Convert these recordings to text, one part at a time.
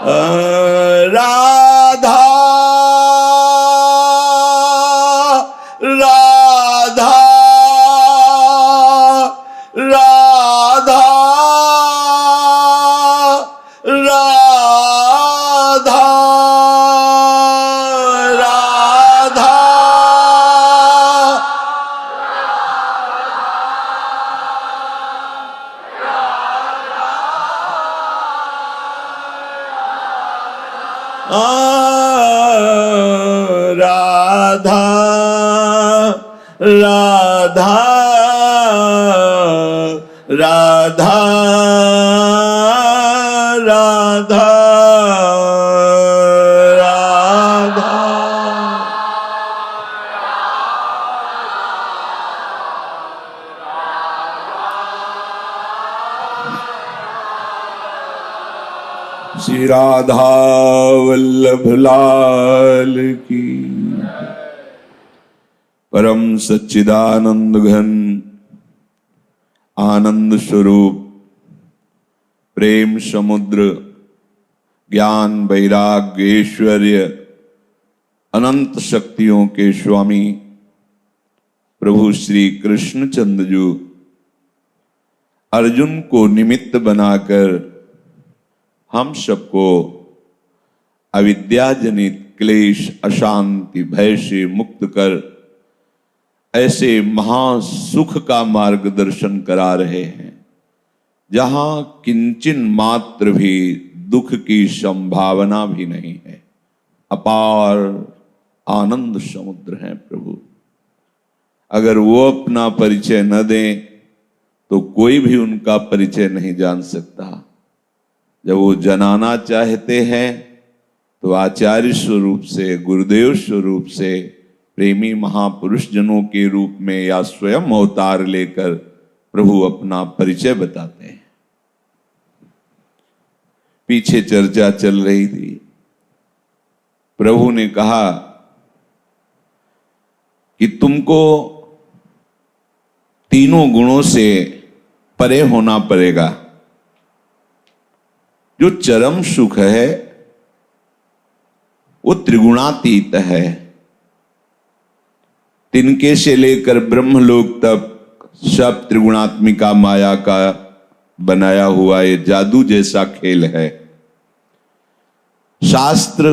राधा राधा राधा राधा राधा राधा राधा राधा राधा राधा श्री राधा वल्लभ लाल की परम सच्चिदानंद घन आनंद स्वरूप प्रेम समुद्र ज्ञान वैराग्य ऐश्वर्य अनंत शक्तियों के स्वामी प्रभु श्री कृष्णचंद्र जी अर्जुन को निमित्त बनाकर हम सबको अविद्या जनित क्लेश अशांति भय से मुक्त कर ऐसे महासुख का मार्गदर्शन करा रहे हैं जहां किंचन मात्र भी दुख की संभावना भी नहीं है। अपार आनंद समुद्र है प्रभु। अगर वो अपना परिचय न दें तो कोई भी उनका परिचय नहीं जान सकता। जब वो जनाना चाहते हैं तो आचार्य स्वरूप से गुरुदेव स्वरूप से प्रेमी महापुरुष जनों के रूप में या स्वयं अवतार लेकर प्रभु अपना परिचय बताते हैं। पीछे चर्चा चल रही थी। प्रभु ने कहा कि तुमको तीनों गुणों से परे होना पड़ेगा। जो चरम सुख है वो त्रिगुणातीत है। तिनके से लेकर ब्रह्मलोक तक सब त्रिगुणात्मिका माया का बनाया हुआ ये जादू जैसा खेल है। शास्त्र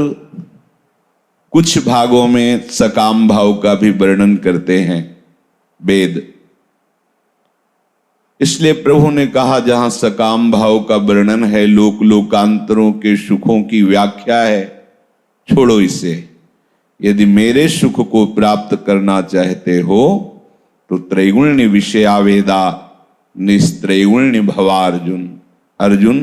कुछ भागों में सकाम भाव का भी वर्णन करते हैं, वेद। इसलिए प्रभु ने कहा जहां सकाम भाव का वर्णन है, लोक लोकांतरों के सुखों की व्याख्या है, छोड़ो इसे। यदि मेरे सुख को प्राप्त करना चाहते हो तो त्रैगुण्य विषया वेदा निस्त्रैगुण्य भवार्जुन। अर्जुन,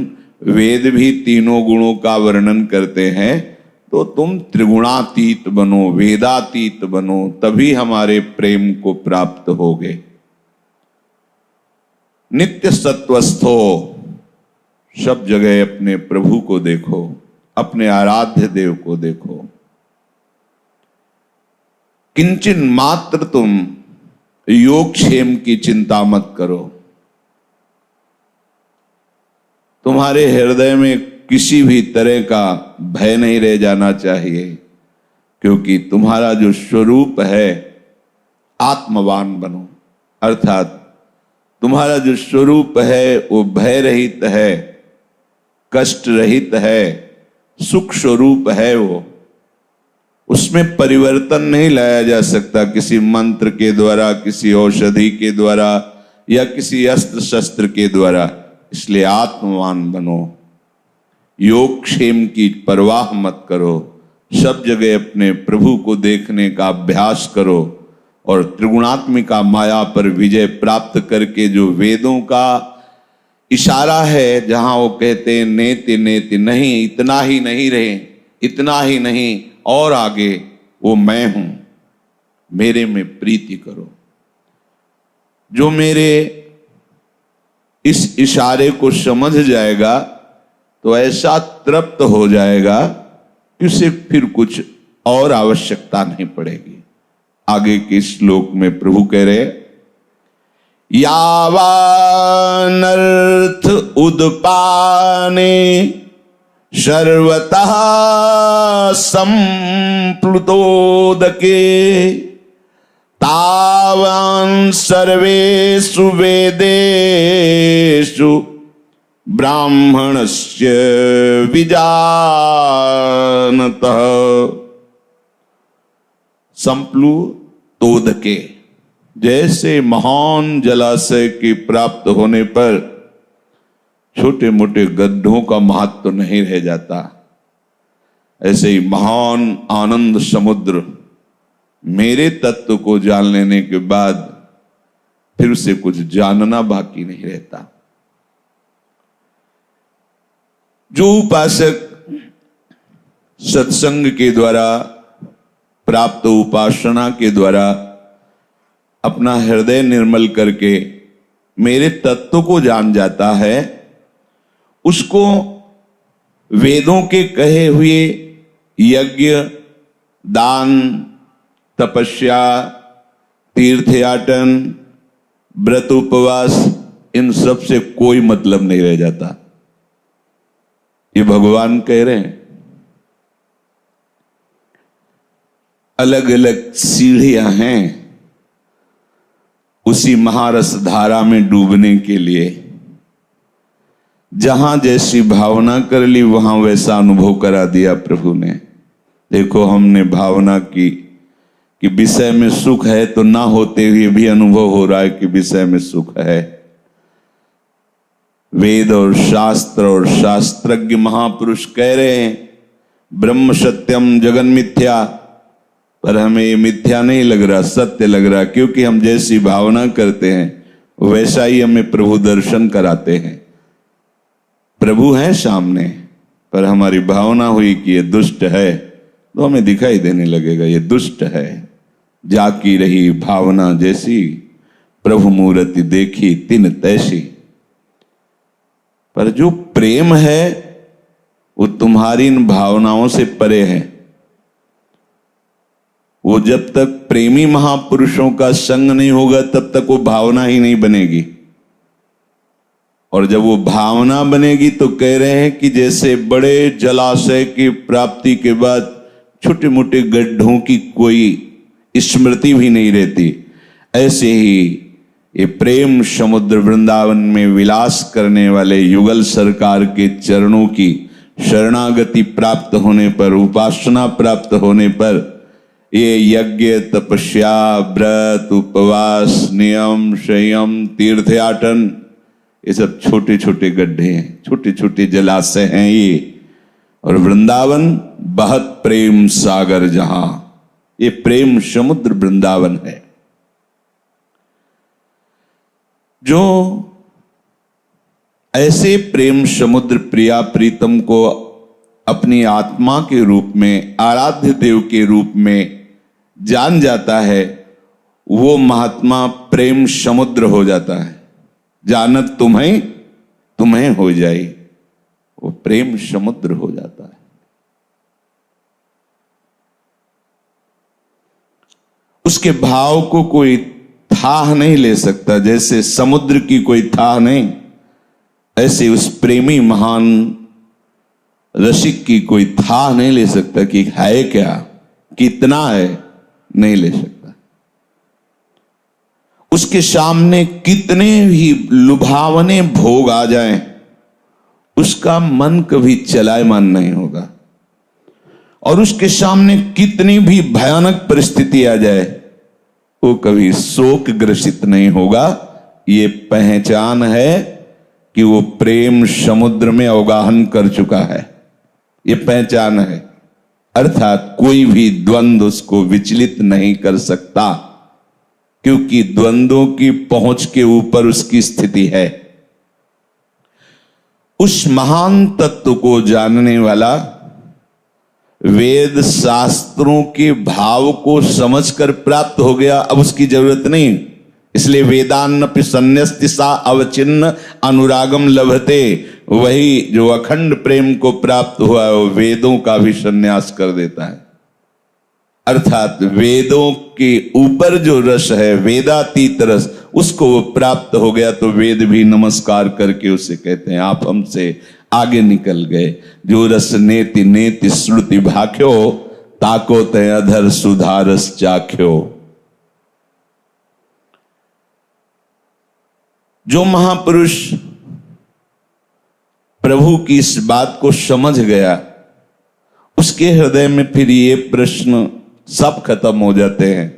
वेद भी तीनों गुणों का वर्णन करते हैं, तो तुम त्रिगुणातीत बनो, वेदातीत बनो, तभी हमारे प्रेम को प्राप्त होगे। नित्य सत्वस्थो, सब जगह अपने प्रभु को देखो, अपने आराध्य देव को देखो। किंचन मात्र तुम योगक्षेम की चिंता मत करो। तुम्हारे हृदय में किसी भी तरह का भय नहीं रह जाना चाहिए, क्योंकि तुम्हारा जो स्वरूप है आत्मवान बनो। अर्थात तुम्हारा जो स्वरूप है वो भय रहित है, कष्ट रहित है, सुख स्वरूप है। वो उसमें परिवर्तन नहीं लाया जा सकता किसी मंत्र के द्वारा, किसी औषधि के द्वारा या किसी अस्त्र शस्त्र के द्वारा। इसलिए आत्मवान बनो, योगक्षेम की परवाह मत करो, सब जगह अपने प्रभु को देखने का अभ्यास करो और त्रिगुणात्मिका माया पर विजय प्राप्त करके जो वेदों का इशारा है, जहां वो कहते हैं नेति नेति नहीं, इतना ही नहीं रहे, इतना ही नहीं और आगे, वो मैं हूं, मेरे में प्रीति करो। जो मेरे इस इशारे को समझ जाएगा तो ऐसा तृप्त हो जाएगा कि उसे फिर कुछ और आवश्यकता नहीं पड़ेगी। आगे के श्लोक में प्रभु कह रहे, यावानर्थ उदपाने सर्वतः संप्लुतोदके तावान् सर्वेषु वेदेषु ब्राह्मणस्य विजानतः। संप्लुतोदके, जैसे महान जलाशय की प्राप्त होने पर छोटे मोटे गड्ढों का महत्व नहीं रह जाता, ऐसे ही महान आनंद समुद्र मेरे तत्व को जान लेने के बाद फिर उसे कुछ जानना बाकी नहीं रहता। जो उपासक सत्संग के द्वारा प्राप्त उपासना के द्वारा अपना हृदय निर्मल करके मेरे तत्व को जान जाता है, उसको वेदों के कहे हुए यज्ञ, दान, तपस्या, तीर्थयाटन, व्रत, उपवास, इन सब से कोई मतलब नहीं रह जाता। ये भगवान कह रहे हैं। अलग अलग सीढ़ियां हैं उसी महारस धारा में डूबने के लिए। जहां जैसी भावना कर ली वहां वैसा अनुभव करा दिया प्रभु ने। देखो, हमने भावना की कि विषय में सुख है, तो ना होते हुए भी अनुभव हो रहा है कि विषय में सुख है। वेद और शास्त्र और शास्त्रज्ञ महापुरुष कह रहे हैं ब्रह्म सत्यम जगन मिथ्या, पर हमें ये मिथ्या नहीं लग रहा, सत्य लग रहा, क्योंकि हम जैसी भावना करते हैं वैसा ही हमें प्रभु दर्शन कराते हैं। प्रभु है सामने, पर हमारी भावना हुई कि ये दुष्ट है, तो हमें दिखाई देने लगेगा ये दुष्ट है। जाकी रही भावना जैसी, प्रभु मूर्ति देखी तिन तैसी। पर जो प्रेम है वो तुम्हारी इन भावनाओं से परे है। वो जब तक प्रेमी महापुरुषों का संग नहीं होगा तब तक वो भावना ही नहीं बनेगी। और जब वो भावना बनेगी तो कह रहे हैं कि जैसे बड़े जलाशय की प्राप्ति के बाद छोटे मोटे गड्ढों की कोई स्मृति भी नहीं रहती, ऐसे ही ये प्रेम समुद्र वृंदावन में विलास करने वाले युगल सरकार के चरणों की शरणागति प्राप्त होने पर, उपासना प्राप्त होने पर, ये यज्ञ, तपस्या, व्रत, उपवास, नियम, संयम, तीर्थयाटन, ये सब छोटे छोटे गड्ढे हैं, छोटे छोटे जलाशय हैं ये। और वृंदावन बहत प्रेम सागर, जहां ये प्रेम समुद्र वृंदावन है। जो ऐसे प्रेम समुद्र प्रिया प्रीतम को अपनी आत्मा के रूप में, आराध्य देव के रूप में जान जाता है, वो महात्मा प्रेम समुद्र हो जाता है। जानत तुम्हें तुम्हें हो जाए, वो प्रेम समुद्र हो जाता है। उसके भाव को कोई थाह नहीं ले सकता। जैसे समुद्र की कोई थाह नहीं, ऐसे उस प्रेमी महान रसिक की कोई थाह नहीं ले सकता कि है क्या, कितना है, नहीं ले सकता। उसके सामने कितने भी लुभावने भोग आ जाएं, उसका मन कभी चलायमान नहीं होगा। और उसके सामने कितनी भी भयानक परिस्थिति आ जाए, वो कभी शोक ग्रसित नहीं होगा। ये पहचान है कि वो प्रेम समुद्र में अवगाहन कर चुका है, ये पहचान है। अर्थात कोई भी द्वंद्व उसको विचलित नहीं कर सकता, क्योंकि द्वंद्वों की पहुंच के ऊपर उसकी स्थिति है। उस महान तत्व को जानने वाला वेद शास्त्रों के भाव को समझकर प्राप्त हो गया, अब उसकी जरूरत नहीं। इसलिए वेदान्नपि सन्यस्ति सा अवचिन्न अनुरागम लभते, वही जो अखंड प्रेम को प्राप्त हुआ है वो वेदों का भी संन्यास कर देता है। अर्थात वेदों के ऊपर जो रस है, वेदातीत रस, उसको वो प्राप्त हो गया तो वेद भी नमस्कार करके उसे कहते हैं आप हमसे आगे निकल गए। जो रस नेति नेति श्रुति भाख्यो, ताको तय अधर सुधारस चाख्यो। जो महापुरुष प्रभु की इस बात को समझ गया, उसके हृदय में फिर ये प्रश्न सब खत्म हो जाते हैं।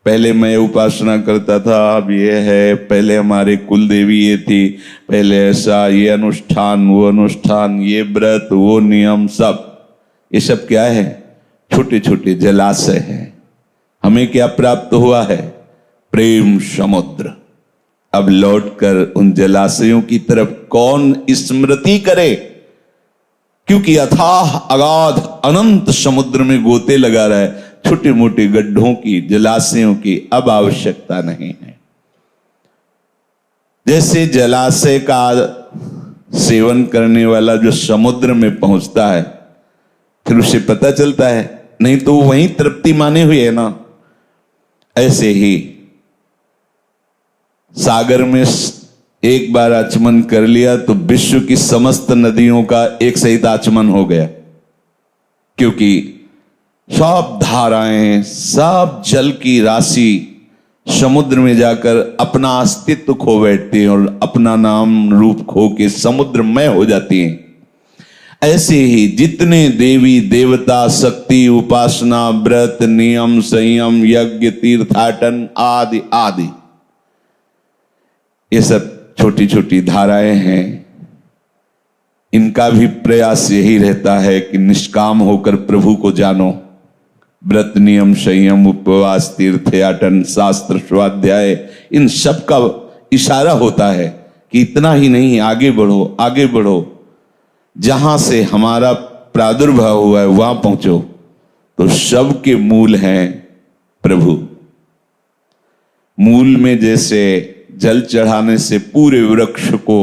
पहले मैं उपासना करता था, अब ये है, पहले हमारे कुल देवी ये थी, पहले ऐसा, ये अनुष्ठान, वो अनुष्ठान, ये व्रत, वो नियम, सब ये सब क्या है? छोटे छोटे जलाशय हैं। हमें क्या प्राप्त हुआ है? प्रेम समुद्र। अब लौटकर उन जलाशयों की तरफ कौन स्मृति करे? क्योंकि अथाह अगाध अनंत समुद्र में गोते लगा रहा है। छोटे मोटे गड्ढों की, जलाशयों की अब आवश्यकता नहीं है। जैसे जलाशय का सेवन करने वाला जो समुद्र में पहुंचता है, फिर उसे पता चलता है, नहीं तो वहीं तृप्ति माने हुए है ना। ऐसे ही सागर में एक बार आचमन कर लिया तो विश्व की समस्त नदियों का एक सहित आचमन हो गया। क्योंकि सब धाराएं, सब जल की राशि समुद्र में जाकर अपना अस्तित्व खो बैठती हैं और अपना नाम रूप खो के समुद्रमय हो जाती हैं। ऐसे ही जितने देवी देवता, शक्ति, उपासना, व्रत, नियम, संयम, यज्ञ, तीर्थाटन आदि आदि, ये सब छोटी छोटी धाराएं हैं। इनका भी प्रयास यही रहता है कि निष्काम होकर प्रभु को जानो। व्रत, नियम, संयम, उपवास, तीर्थयाटन, शास्त्र, स्वाध्याय, इन सब का इशारा होता है कि इतना ही नहीं, आगे बढ़ो, आगे बढ़ो। जहां से हमारा प्रादुर्भाव हुआ है वहां पहुंचो। तो सबके मूल हैं प्रभु। मूल में जैसे जल चढ़ाने से पूरे वृक्ष को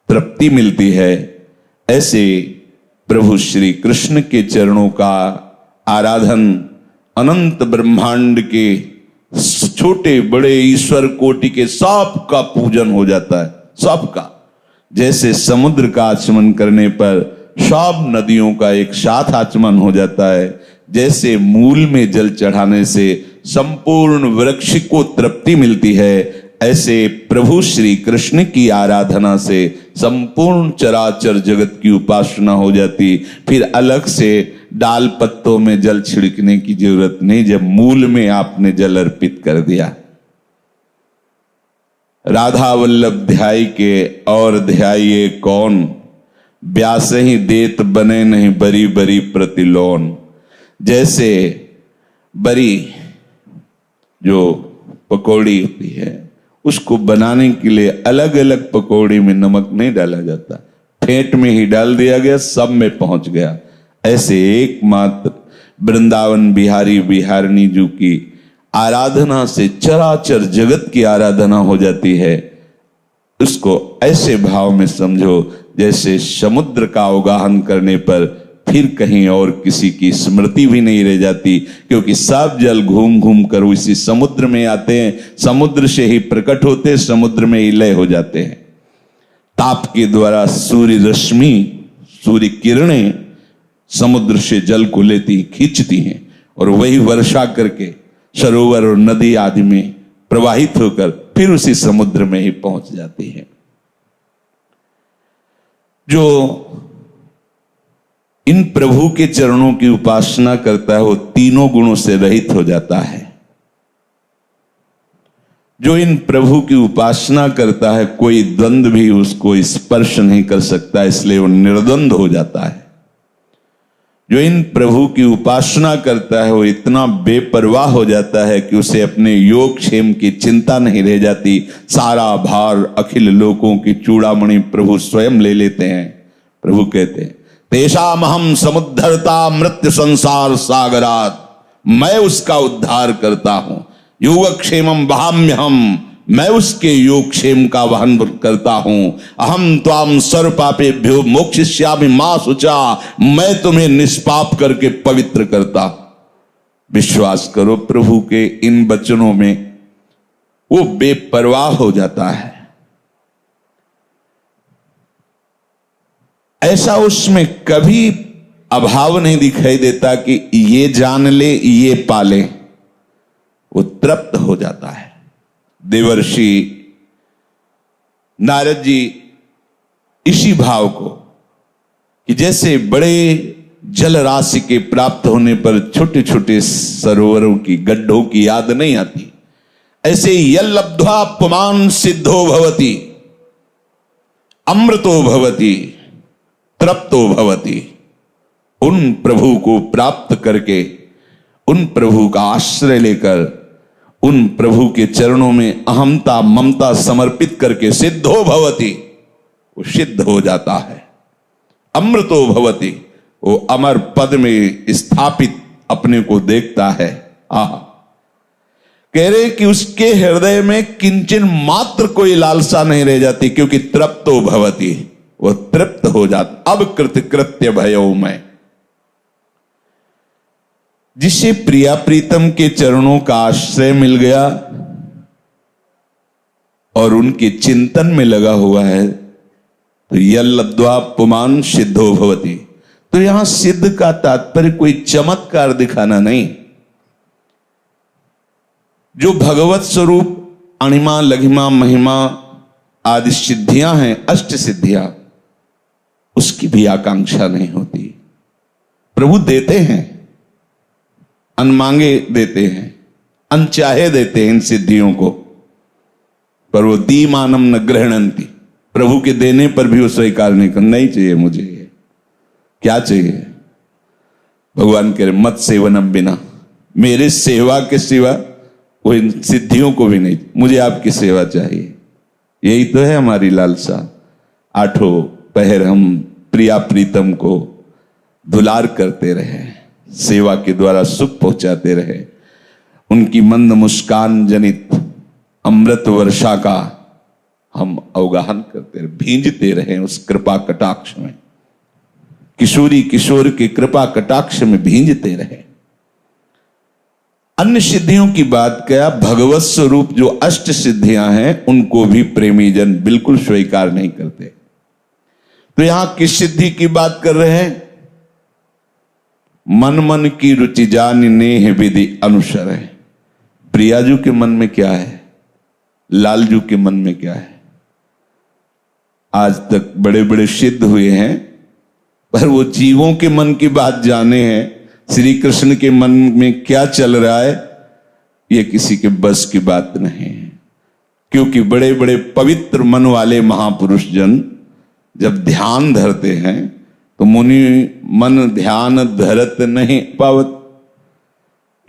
तृप्ति मिलती है, ऐसे प्रभु श्री कृष्ण के चरणों का आराधन अनंत ब्रह्मांड के छोटे बड़े ईश्वर कोटि के सब का पूजन हो जाता है, सबका। जैसे समुद्र का आचमन करने पर सब नदियों का एक साथ आचमन हो जाता है, जैसे मूल में जल चढ़ाने से संपूर्ण वृक्ष को तृप्ति मिलती है, ऐसे प्रभु श्री कृष्ण की आराधना से संपूर्ण चराचर जगत की उपासना हो जाती। फिर अलग से डाल पत्तों में जल छिड़कने की जरूरत नहीं, जब मूल में आपने जल अर्पित कर दिया। राधा वल्लभ ध्याय के और ध्याये कौन, ब्यास ही देत बने नहीं बरी बरी प्रतिलोन। जैसे बरी जो पकौड़ी होती है, उसको बनाने के लिए अलग अलग पकौड़ी में नमक नहीं डाला जाता, फेंट में ही डाल दिया गया, सब में पहुंच गया। ऐसे एकमात्र वृंदावन बिहारी बिहारिणी जी की आराधना से चराचर जगत की आराधना हो जाती है। उसको ऐसे भाव में समझो जैसे समुद्र का अवगाहन करने पर फिर कहीं और किसी की स्मृति भी नहीं रह जाती, क्योंकि सब जल घूम घूम कर उसी समुद्र में आते हैं, समुद्र से ही प्रकट होते, समुद्र में ही लय हो जाते हैं। ताप के द्वारा सूर्य रश्मि, सूर्य किरणें समुद्र से जल को लेती, खींचती हैं और वही वर्षा करके सरोवर और नदी आदि में प्रवाहित होकर फिर उसी समुद्र में ही पहुंच जाती है। जो इन प्रभु के चरणों की उपासना करता है वो तीनों गुणों से रहित हो जाता है। जो इन प्रभु की उपासना करता है कोई द्वंद्व भी उसको स्पर्श नहीं कर सकता, इसलिए वो निर्द्वंद हो जाता है। जो इन प्रभु की उपासना करता है वो इतना बेपरवाह हो जाता है कि उसे अपने योग क्षेम की चिंता नहीं रह जाती। सारा भार अखिल लोकों की चूड़ामणि प्रभु स्वयं ले लेते हैं। प्रभु कहते हैं तेषामहं समुद्धरता मृत्यु संसार सागरात, मैं उसका उद्धार करता हूं। योगक्षेमं वहाम्यहम्, मैं उसके योगक्षेम का वहन करता हूं। अहम त्वाम सर्व पापेभ्यो मोक्षयिष्यामि मा शुचा, मैं तुम्हें निष्पाप करके पवित्र करता। विश्वास करो प्रभु के इन वचनों में, वो बेपरवाह हो जाता है। ऐसा उसमें कभी अभाव नहीं दिखाई देता कि ये जान ले ये पाले, वो तृप्त हो जाता है। देवर्षि नारद जी इसी भाव को, कि जैसे बड़े जल राशि के प्राप्त होने पर छोटे छोटे सरोवरों की गड्ढों की याद नहीं आती, ऐसे यल्लब्ध्वा पुमान् सिद्धो भवति, अमृतो भवति, तृप्तो भवति। उन प्रभु को प्राप्त करके, उन प्रभु का आश्रय लेकर, उन प्रभु के चरणों में अहमता ममता समर्पित करके सिद्धो भवति, वो सिद्ध हो जाता है। अमृतो भवति, वो अमर पद में स्थापित अपने को देखता है। कह रहे कि उसके हृदय में किंचन मात्र कोई लालसा नहीं रह जाती, क्योंकि तृप्तो भवति, वो तृप्त हो जाता। अब कृत्य भयो मैं, जिसे प्रिया प्रीतम के चरणों का आश्रय मिल गया और उनके चिंतन में लगा हुआ है, तो यल्लब्ध्वा पुमान् सिद्धो भवति। तो यहां सिद्ध का तात्पर्य कोई चमत्कार दिखाना नहीं, जो भगवत स्वरूप अणिमा लघिमा महिमा आदि सिद्धियां हैं, अष्ट सिद्धियां, उसकी भी आकांक्षा नहीं होती। प्रभु देते हैं, अनमांगे देते हैं, अनचाहे देते हैं इन सिद्धियों को, पर वो दीमानम न गृह्णन्ति, प्रभु के देने पर भी वो स्वीकार नहीं कर, नहीं चाहिए मुझे ये, क्या चाहिए? भगवान कह रहे मत सेवनम बिना, मेरे सेवा के सिवा वो इन सिद्धियों को भी नहीं, मुझे आपकी सेवा चाहिए। यही तो है हमारी लालसा। आठों पहर हम प्रिया प्रीतम को दुलार करते रहे, सेवा के द्वारा सुख पहुंचाते रहे, उनकी मंद मुस्कान जनित अमृत वर्षा का हम अवगाहन करते रहे, भींजते रहे उस कृपा कटाक्ष में, किशोरी किशोर के कृपा कटाक्ष में भींजते रहे। अन्य सिद्धियों की बात क्या, भगवत स्वरूप जो अष्ट सिद्धियां हैं उनको भी प्रेमी जन बिल्कुल स्वीकार नहीं करते। तो यहां किस सिद्धि की बात कर रहे हैं? मन मन की रुचि जानि नेह विधि अनुसर है। प्रियाजू के मन में क्या है, लालजू के मन में क्या है? आज तक बड़े बड़े सिद्ध हुए हैं, पर वो जीवों के मन की बात जाने हैं, श्री कृष्ण के मन में क्या चल रहा है ये किसी के बस की बात नहीं है। क्योंकि बड़े बड़े पवित्र मन वाले महापुरुष जन जब ध्यान धरते हैं तो मुनि मन ध्यान धरत नहीं पावत।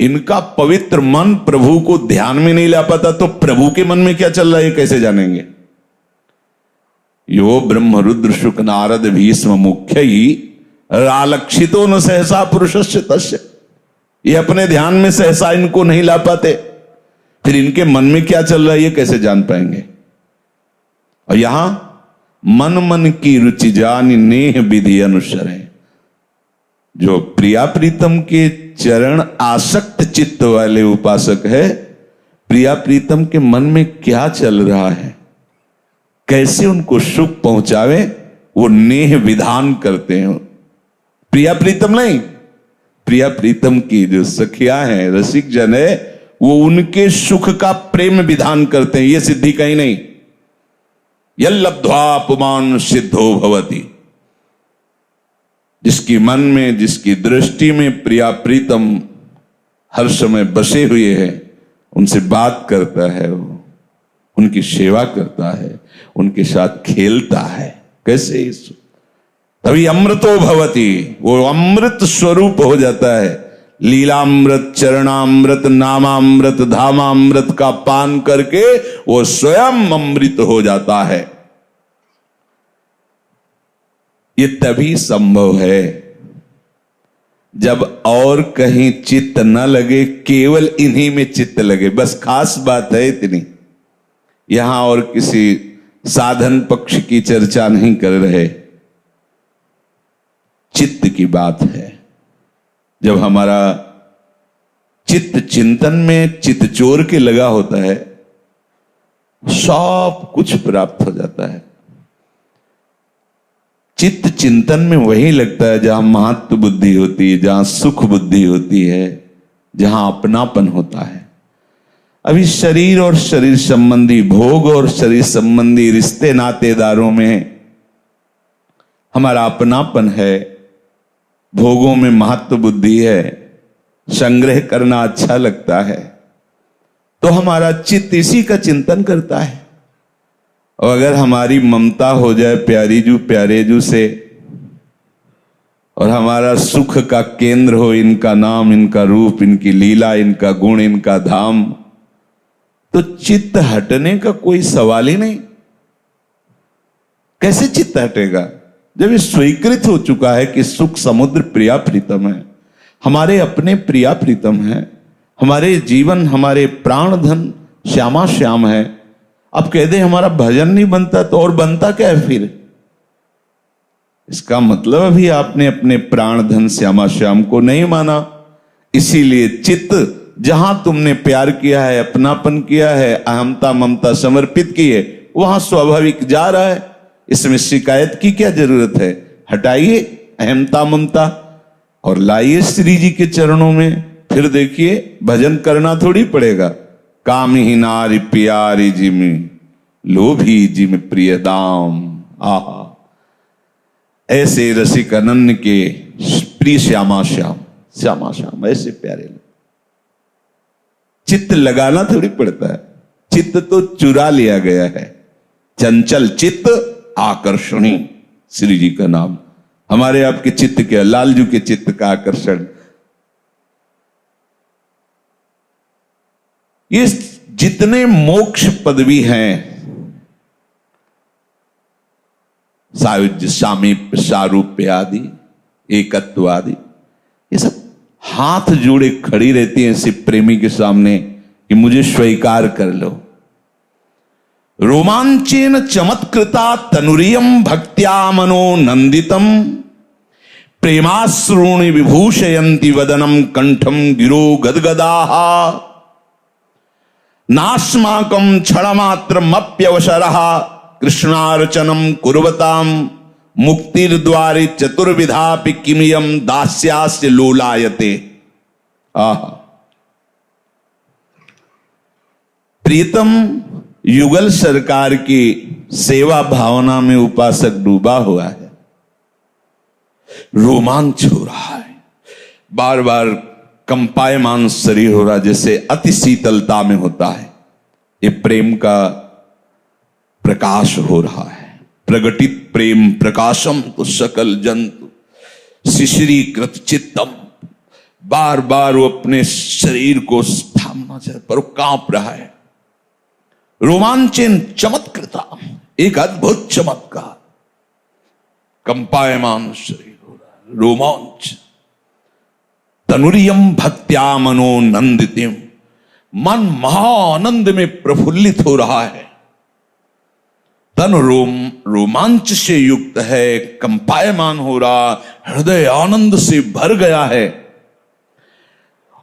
इनका पवित्र मन प्रभु को ध्यान में नहीं ला पाता, तो प्रभु के मन में क्या चल रहा है कैसे जानेंगे? यो ब्रह्म रुद्र शुक नारद भीष्म मुख्य ही रालक्षितो न सहसा पुरुषस्य तस्य। ये अपने ध्यान में सहसा इनको नहीं ला पाते, फिर इनके मन में क्या चल रहा है ये कैसे जान पाएंगे? और यहां मन मन की रुचि जानि नेह विधि अनुसर है। जो प्रिया प्रीतम के चरण आसक्त चित्त वाले उपासक है, प्रिया प्रीतम के मन में क्या चल रहा है, कैसे उनको सुख पहुंचावे, वो नेह विधान करते हैं। प्रिया प्रीतम नहीं, प्रिया प्रीतम की जो सखिया है, रसिक जन है, वो उनके सुख का प्रेम विधान करते हैं। ये सिद्धि कहीं नहीं। यल्लब्ध्वा पुमान् सिद्धो भवति, जिसकी मन में, जिसकी दृष्टि में प्रिया प्रीतम हर समय बसे हुए हैं, उनसे बात करता है, वो उनकी सेवा करता है, उनके साथ खेलता है, कैसे इस तभी अमृतो भवति, वो अमृत स्वरूप हो जाता है। लीलामृत, चरणामृत, नामामृत, धामामृत का पान करके वो स्वयं अमृत हो जाता है। ये तभी संभव है जब और कहीं चित्त न लगे, केवल इन्हीं में चित्त लगे। बस खास बात है इतनी। यहां और किसी साधन पक्ष की चर्चा नहीं कर रहे, चित्त की बात है। जब हमारा चित्त चिंतन में चित्त चोर के लगा होता है, सब कुछ प्राप्त हो जाता है। चित्त चिंतन में वही लगता है जहां महत्व बुद्धि होती है, जहां सुख बुद्धि होती है, जहां अपनापन होता है। अभी शरीर और शरीर संबंधी भोग और शरीर संबंधी रिश्ते नातेदारों में हमारा अपनापन है, भोगों में महत्व बुद्धि है, संग्रह करना अच्छा लगता है, तो हमारा चित्त इसी का चिंतन करता है। और अगर हमारी ममता हो जाए प्यारे जू से, और हमारा सुख का केंद्र हो इनका नाम, इनका रूप, इनकी लीला, इनका गुण, इनका धाम, तो चित्त हटने का कोई सवाल ही नहीं। कैसे चित्त हटेगा जब ये स्वीकृत हो चुका है कि सुख समुद्र प्रिया प्रीतम है, हमारे अपने प्रिया प्रीतम है, हमारे जीवन, हमारे प्राण धन श्यामा श्याम है। अब कह दे हमारा भजन नहीं बनता तो और बनता क्या है फिर? इसका मतलब अभी आपने अपने प्राण धन श्यामा श्याम को नहीं माना। इसीलिए चित्त जहां तुमने प्यार किया है, अपनापन किया है, अहमता ममता समर्पित की है, वहां स्वाभाविक जा रहा है। इसमें शिकायत की क्या जरूरत है? हटाइए अहमता ममता और लाइए श्री जी के चरणों में, फिर देखिए भजन करना थोड़ी पड़ेगा। काम ही नारी प्यारी जिमी, लोभी जिम प्रिय दाम। आहा, ऐसे रसिक अनन्य के प्रिय श्यामा श्याम, श्यामा श्याम ऐसे प्यारे लोग। चित्त लगाना थोड़ी पड़ता है, चित्त तो चुरा लिया गया है। चंचल चित्त आकर्षणी, श्री जी का नाम। हमारे आपके चित्त के, लालजू के चित्त का आकर्षण, ये जितने मोक्ष पदवी हैं, सायुज्य, सामीप्य, सारूप्य आदि, एकत्व आदि, ये सब हाथ जोड़े खड़ी रहती है ऐसे प्रेमी के सामने कि मुझे स्वीकार कर लो। रोमांचेन चमत्कृता तनुरियम भक्त्या मनो नंदितम, प्रेमाश्रूणि विभूषयन्ति वदनम कंठम गिरो गदगदाः, नास्माकं क्षणमात्रमप्यवसरः कृष्णार्चनं कुर्वताम, मुक्तिर्द्वारि चतुर्विधापि किमियं दास्यास्य लोलायते। आहा, प्रीतम युगल सरकार की सेवा भावना में उपासक डूबा हुआ है। रोमांच हो रहा है, बार बार कंपायमान शरीर हो रहा, जैसे अति शीतलता में होता है। ये प्रेम का प्रकाश हो रहा है। प्रगटित प्रेम प्रकाशम तो सकल जंतु शिशिरीकृत चित्तम। बार बार वो अपने शरीर को थामना चाहता पर वो कांप रहा है। रोमांचन चमत्कृता, एक अद्भुत चमत्कार, कंपायमान शरीर हो रहा है, रोमांच। तनुरियम भक्त्या मनो नंदितिम, मन महाआनंद में प्रफुल्लित हो रहा है। तन रोमांच से युक्त है, कंपायमान हो रहा, हृदय आनंद से भर गया है।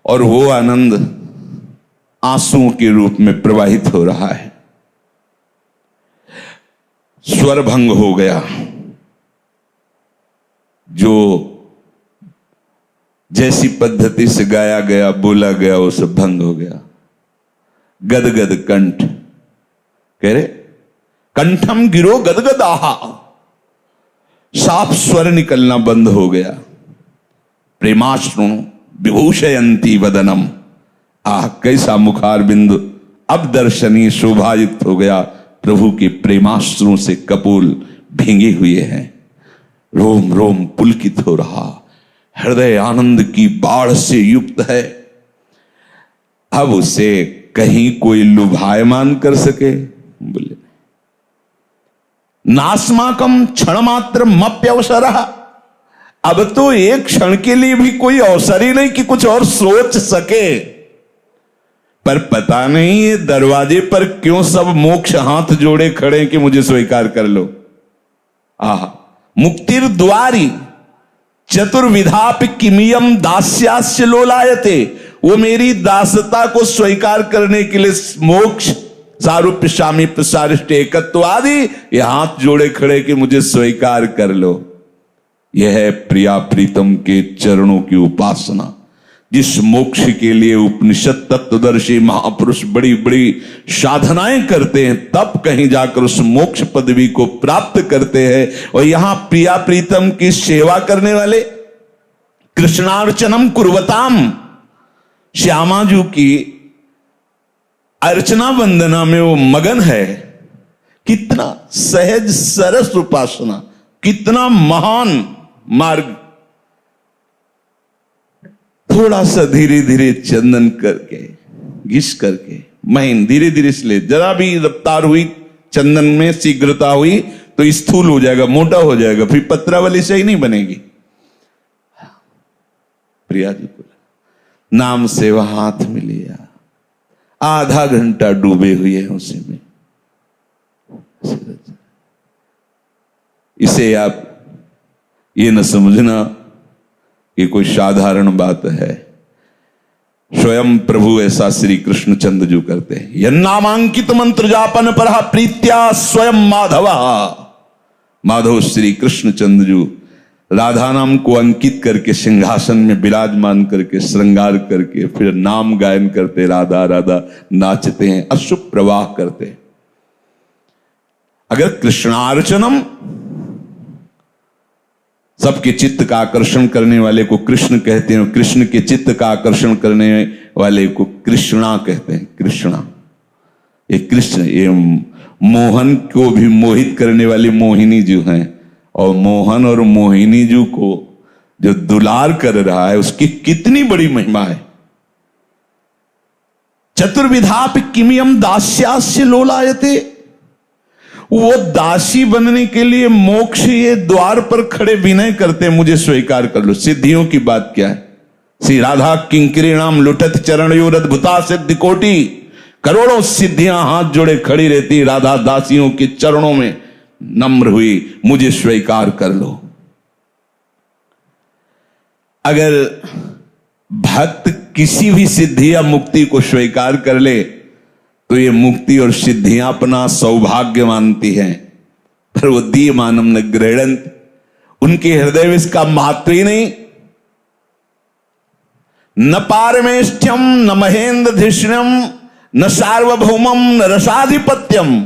और वो आनंद आंसुओं के रूप में प्रवाहित हो रहा है। स्वर भंग हो गया, जो जैसी पद्धति से गाया गया, बोला गया, वो सब भंग हो गया। गदगद कंठ, कह रहे कंठम गिरो गदगदाहा, साफ स्वर निकलना बंद हो गया। प्रेमाश्रु विभूषयंती वदनम, आह कैसा मुखार बिंदु अब दर्शनीय शोभायुक्त हो गया। प्रभु के प्रेमाश्रुओं से कपोल भींगे हुए हैं। रोम रोम पुलकित हो रहा, हृदय आनंद की बाढ़ से युक्त है। अब उसे कहीं कोई लुभायमान कर सके? बोले नास्माकम क्षण मात्र मप्यवसरः, अब तो एक क्षण के लिए भी कोई अवसर ही नहीं कि कुछ और सोच सके। पर पता नहीं ये दरवाजे पर क्यों सब मोक्ष हाथ जोड़े खड़े कि मुझे स्वीकार कर लो। आहा, मुक्तिर द्वारी चतुर्विधापि किमियम दास्यास्य लोलायते, वो मेरी दासता को स्वीकार करने के लिए मोक्ष सारूप्यशामी प्रसारिष्ट एकत्वादि, ये हाथ जोड़े खड़े कि मुझे स्वीकार कर लो। यह है प्रिया प्रीतम के चरणों की उपासना। जिस मोक्ष के लिए उपनिषद तत्वदर्शी महापुरुष बड़ी बड़ी साधनाएं करते हैं, तब कहीं जाकर उस मोक्ष पदवी को प्राप्त करते हैं। और यहां प्रिया प्रीतम की सेवा करने वाले, कृष्णार्चनम कुर्वताम, श्यामाजू की अर्चना वंदना में वो मगन है। कितना सहज सरस उपासना, कितना महान मार्ग। थोड़ा सा धीरे धीरे चंदन करके, घिस करके, महीन धीरे धीरे, इसलिए जरा भी रफ्तार हुई चंदन में, शीघ्रता हुई तो स्थूल हो जाएगा, मोटा हो जाएगा, फिर पत्रावली से ही नहीं बनेगी। प्रिया जी को नाम सेवा हाथ में लिया, आधा घंटा डूबे हुए हैं उसी में। इसे आप ये न समझना कि कोई साधारण बात है। स्वयं प्रभु ऐसा श्री कृष्ण चंद्र जो करते हैं। यन्नामांकित मंत्र जापन पर प्रीत्या स्वयं माधव। माधव श्री कृष्ण चंद्र जो राधा नाम को अंकित करके सिंहासन में विराजमान करके श्रृंगार करके फिर नाम गायन करते, राधा राधा नाचते हैं, अशुभ प्रवाह करते हैं। अगर कृष्णार्चनम, सबके चित्त का आकर्षण करने वाले को कृष्ण कहते हैं, कृष्ण के चित्त का आकर्षण करने वाले को कृष्णा कहते हैं। कृष्णा, ये कृष्ण, ये मोहन को भी मोहित करने वाली मोहिनी जो हैं, और मोहन और मोहिनी जी को जो दुलार कर रहा है, उसकी कितनी बड़ी महिमा है। चतुर्विधापि किमियम दास्यास्य लोलायते, वो दासी बनने के लिए मोक्ष ये द्वार पर खड़े विनय करते, मुझे स्वीकार कर लो। सिद्धियों की बात क्या है? श्री राधा किंकरीणाम लुटत चरणयोर अद्भुता सिद्धि कोटि, करोड़ों सिद्धियां हाथ जोड़े खड़ी रहती, राधा दासियों के चरणों में नम्र हुई, मुझे स्वीकार कर लो। अगर भक्त किसी भी सिद्धि या मुक्ति को स्वीकार कर ले तो ये मुक्ति और सिद्धियां अपना सौभाग्य मानती हैं, पर वो दी मानम न गृहणंत, उनके हृदय में इसका महत्व ही नहीं। न पारमेष्ठ्यम न महेंद्रधिष्ण्यम न सार्वभौमम न रसाधिपत्यम।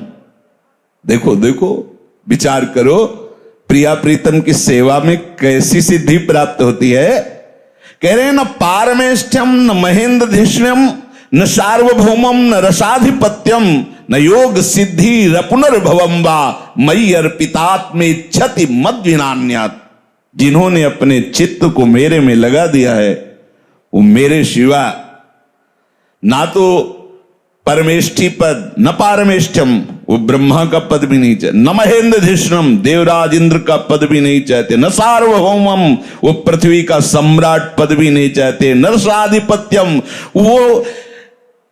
देखो देखो, विचार करो, प्रिया प्रीतम की सेवा में कैसी सिद्धि प्राप्त होती है। कह रहे हैं न पारमेष्ठ्यम न महेंद्रधिष्ण्यम न सार्वभौमम न रसाधिपत्यम न योग सिद्धि रपुनर्भवम वा मयि अर्पितात्मे क्षति मद विनान्यात्। जिन्होंने अपने चित्त को मेरे में लगा दिया है, वो मेरे सिवा ना तो परमेष्ठी पद, न पारमेष्ठम, वो ब्रह्मा का पद भी नहीं चाहते, न महेंद्रधिष्णम, देवराज इंद्र का पद भी नहीं चाहते, न सार्वभौमम, वो पृथ्वी का सम्राट पद भी नहीं चाहते, न रसाधिपत्यम, वो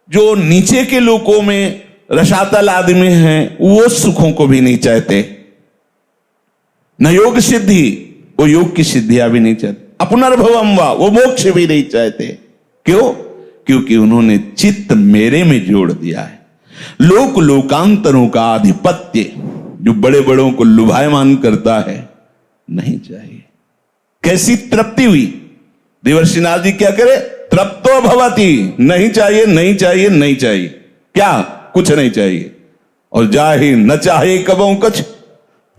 जो नीचे के लोकों में रसातल आदि में हैं, वो सुखों को भी नहीं चाहते। न योग सिद्धि, वो योग की सिद्धियां भी नहीं चाहते। अपनर्भवम वा, वो मोक्ष भी नहीं चाहते। क्यों? क्योंकि उन्होंने चित्त मेरे में जोड़ दिया है। लोक लोकांतरों का आधिपत्य जो बड़े बड़ों को लुभायमान करता है, नहीं चाहिए। कैसी तृप्ति हुई? देवर्षि नारद जी क्या करे? तृप्तो भवति, नहीं चाहिए नहीं चाहिए नहीं चाहिए, क्या कुछ नहीं चाहिए। और जाहि न चाहे कबों कछ,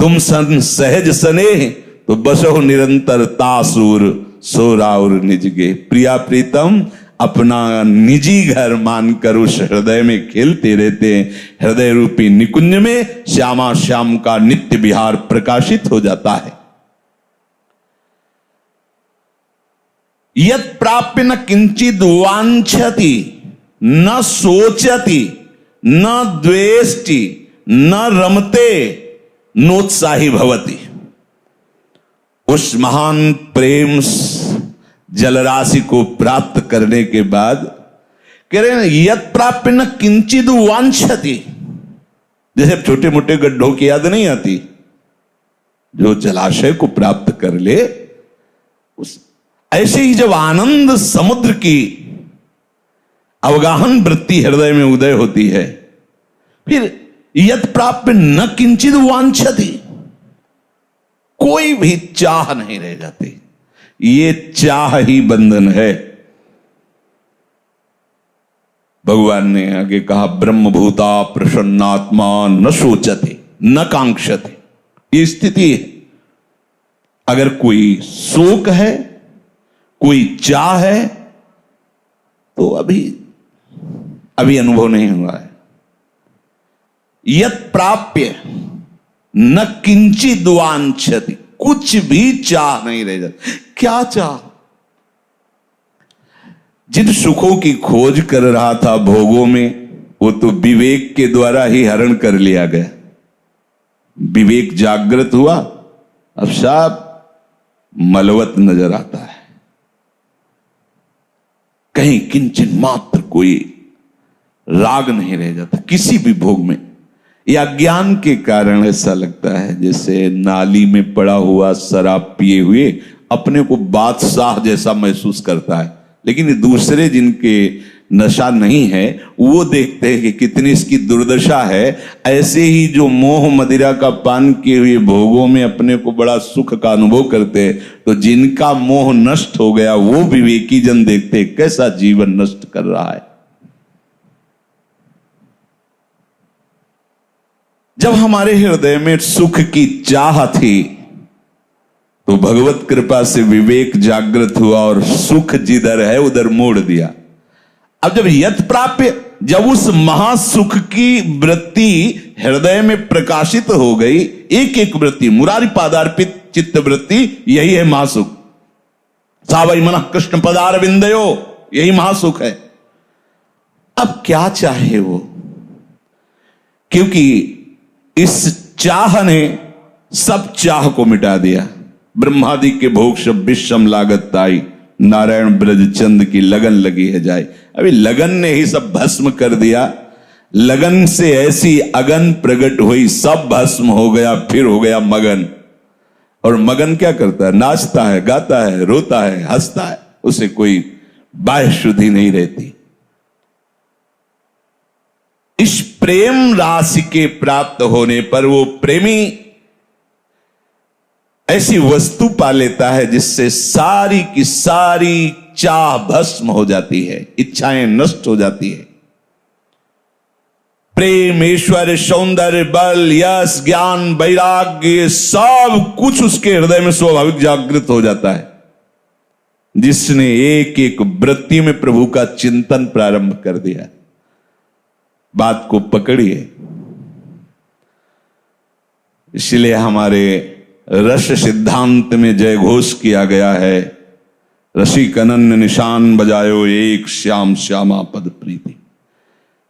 तुम सन सहज स्नेह तो बसो निरंतर तासुर सोराउर निजगे। प्रिया प्रीतम अपना निजी घर मानकर उस हृदय में खेलते रहते हैं। हृदय रूपी निकुंज में श्यामा श्याम का नित्य विहार प्रकाशित हो जाता है। यत् प्राप्य न किंचित वांछति न सोचति न द्वेष्टि न रमते नोत्साही भवति। उस महान प्रेम जलराशि को प्राप्त करने के बाद कह रहे हैं यत् प्राप्य न किंचित वांछति। जैसे छोटे मोटे गड्ढों की याद नहीं आती, जो जलाशय को प्राप्त कर ले, उस ऐसे ही जब आनंद समुद्र की अवगाहन वृत्ति हृदय में उदय होती है फिर यत् प्राप्य न किंचित वांछति, कोई भी चाह नहीं रह जाती। ये चाह ही बंधन है। भगवान ने आगे कहा, ब्रह्मभूता प्रसन्नात्मा न सोचते न कांक्षते। ये स्थिति है। अगर कोई शोक है, कोई चाह है, तो अभी अनुभव नहीं हुआ है। यत् प्राप्य न किंचित वांछति, कुछ भी चाह नहीं रह जाती। क्या चाह? जिन सुखों की खोज कर रहा था भोगों में, वो तो विवेक के द्वारा ही हरण कर लिया गया। विवेक जागृत हुआ, अब साफ मलवत नजर आता है। कहीं किंचन मात्र कोई राग नहीं रह जाता किसी भी भोग में। या ज्ञान के कारण ऐसा लगता है जैसे नाली में पड़ा हुआ शराब पिए हुए अपने को बादशाह जैसा महसूस करता है, लेकिन दूसरे जिनके नशा नहीं है वो देखते हैं कि कितनी इसकी दुर्दशा है। ऐसे ही जो मोह मदिरा का पान किए हुए भोगों में अपने को बड़ा सुख का अनुभव करते हैं, तो जिनका मोह नष्ट हो गया वो विवेकी जन देखते हैं कैसा जीवन नष्ट कर रहा है। जब हमारे हृदय में सुख की चाह थी तो भगवत कृपा से विवेक जागृत हुआ और सुख जिधर है उधर मोड़ दिया। अब जब यत् प्राप्य, जब उस महासुख की वृत्ति हृदय में प्रकाशित हो गई, एक एक वृत्ति मुरारी पादार्पित चित्त वृत्ति, यही है महासुख। सा वै मनः कृष्ण पदारविंदयो, यही महासुख है। अब क्या चाहे वो, क्योंकि इस चाह ने सब चाह को मिटा दिया। ब्रह्मादि के भोग सब विषम लागत ताई, नारायण ब्रज चंद की लगन लगी है जाए। अभी लगन ने ही सब भस्म कर दिया। लगन से ऐसी अगन प्रकट हुई, सब भस्म हो गया, फिर हो गया मगन। और मगन क्या करता है? नाचता है, गाता है, रोता है, हंसता है, उसे कोई बाह्य शुद्धि नहीं रहती। इस प्रेम राशि के प्राप्त होने पर वो प्रेमी ऐसी वस्तु पा लेता है जिससे सारी की सारी चाह भस्म हो जाती है, इच्छाएं नष्ट हो जाती है। प्रेम, ऐश्वर्य, सौंदर्य, बल, यश, ज्ञान, वैराग्य, सब कुछ उसके हृदय में स्वाभाविक जागृत हो जाता है। जिसने एक एक वृत्ति में प्रभु का चिंतन प्रारंभ कर दिया। बात को पकड़िए। इसलिए हमारे रस सिद्धांत में जय घोष किया गया है, रसिक अनन्य निशान बजायो एक श्याम श्यामा पद प्रीति।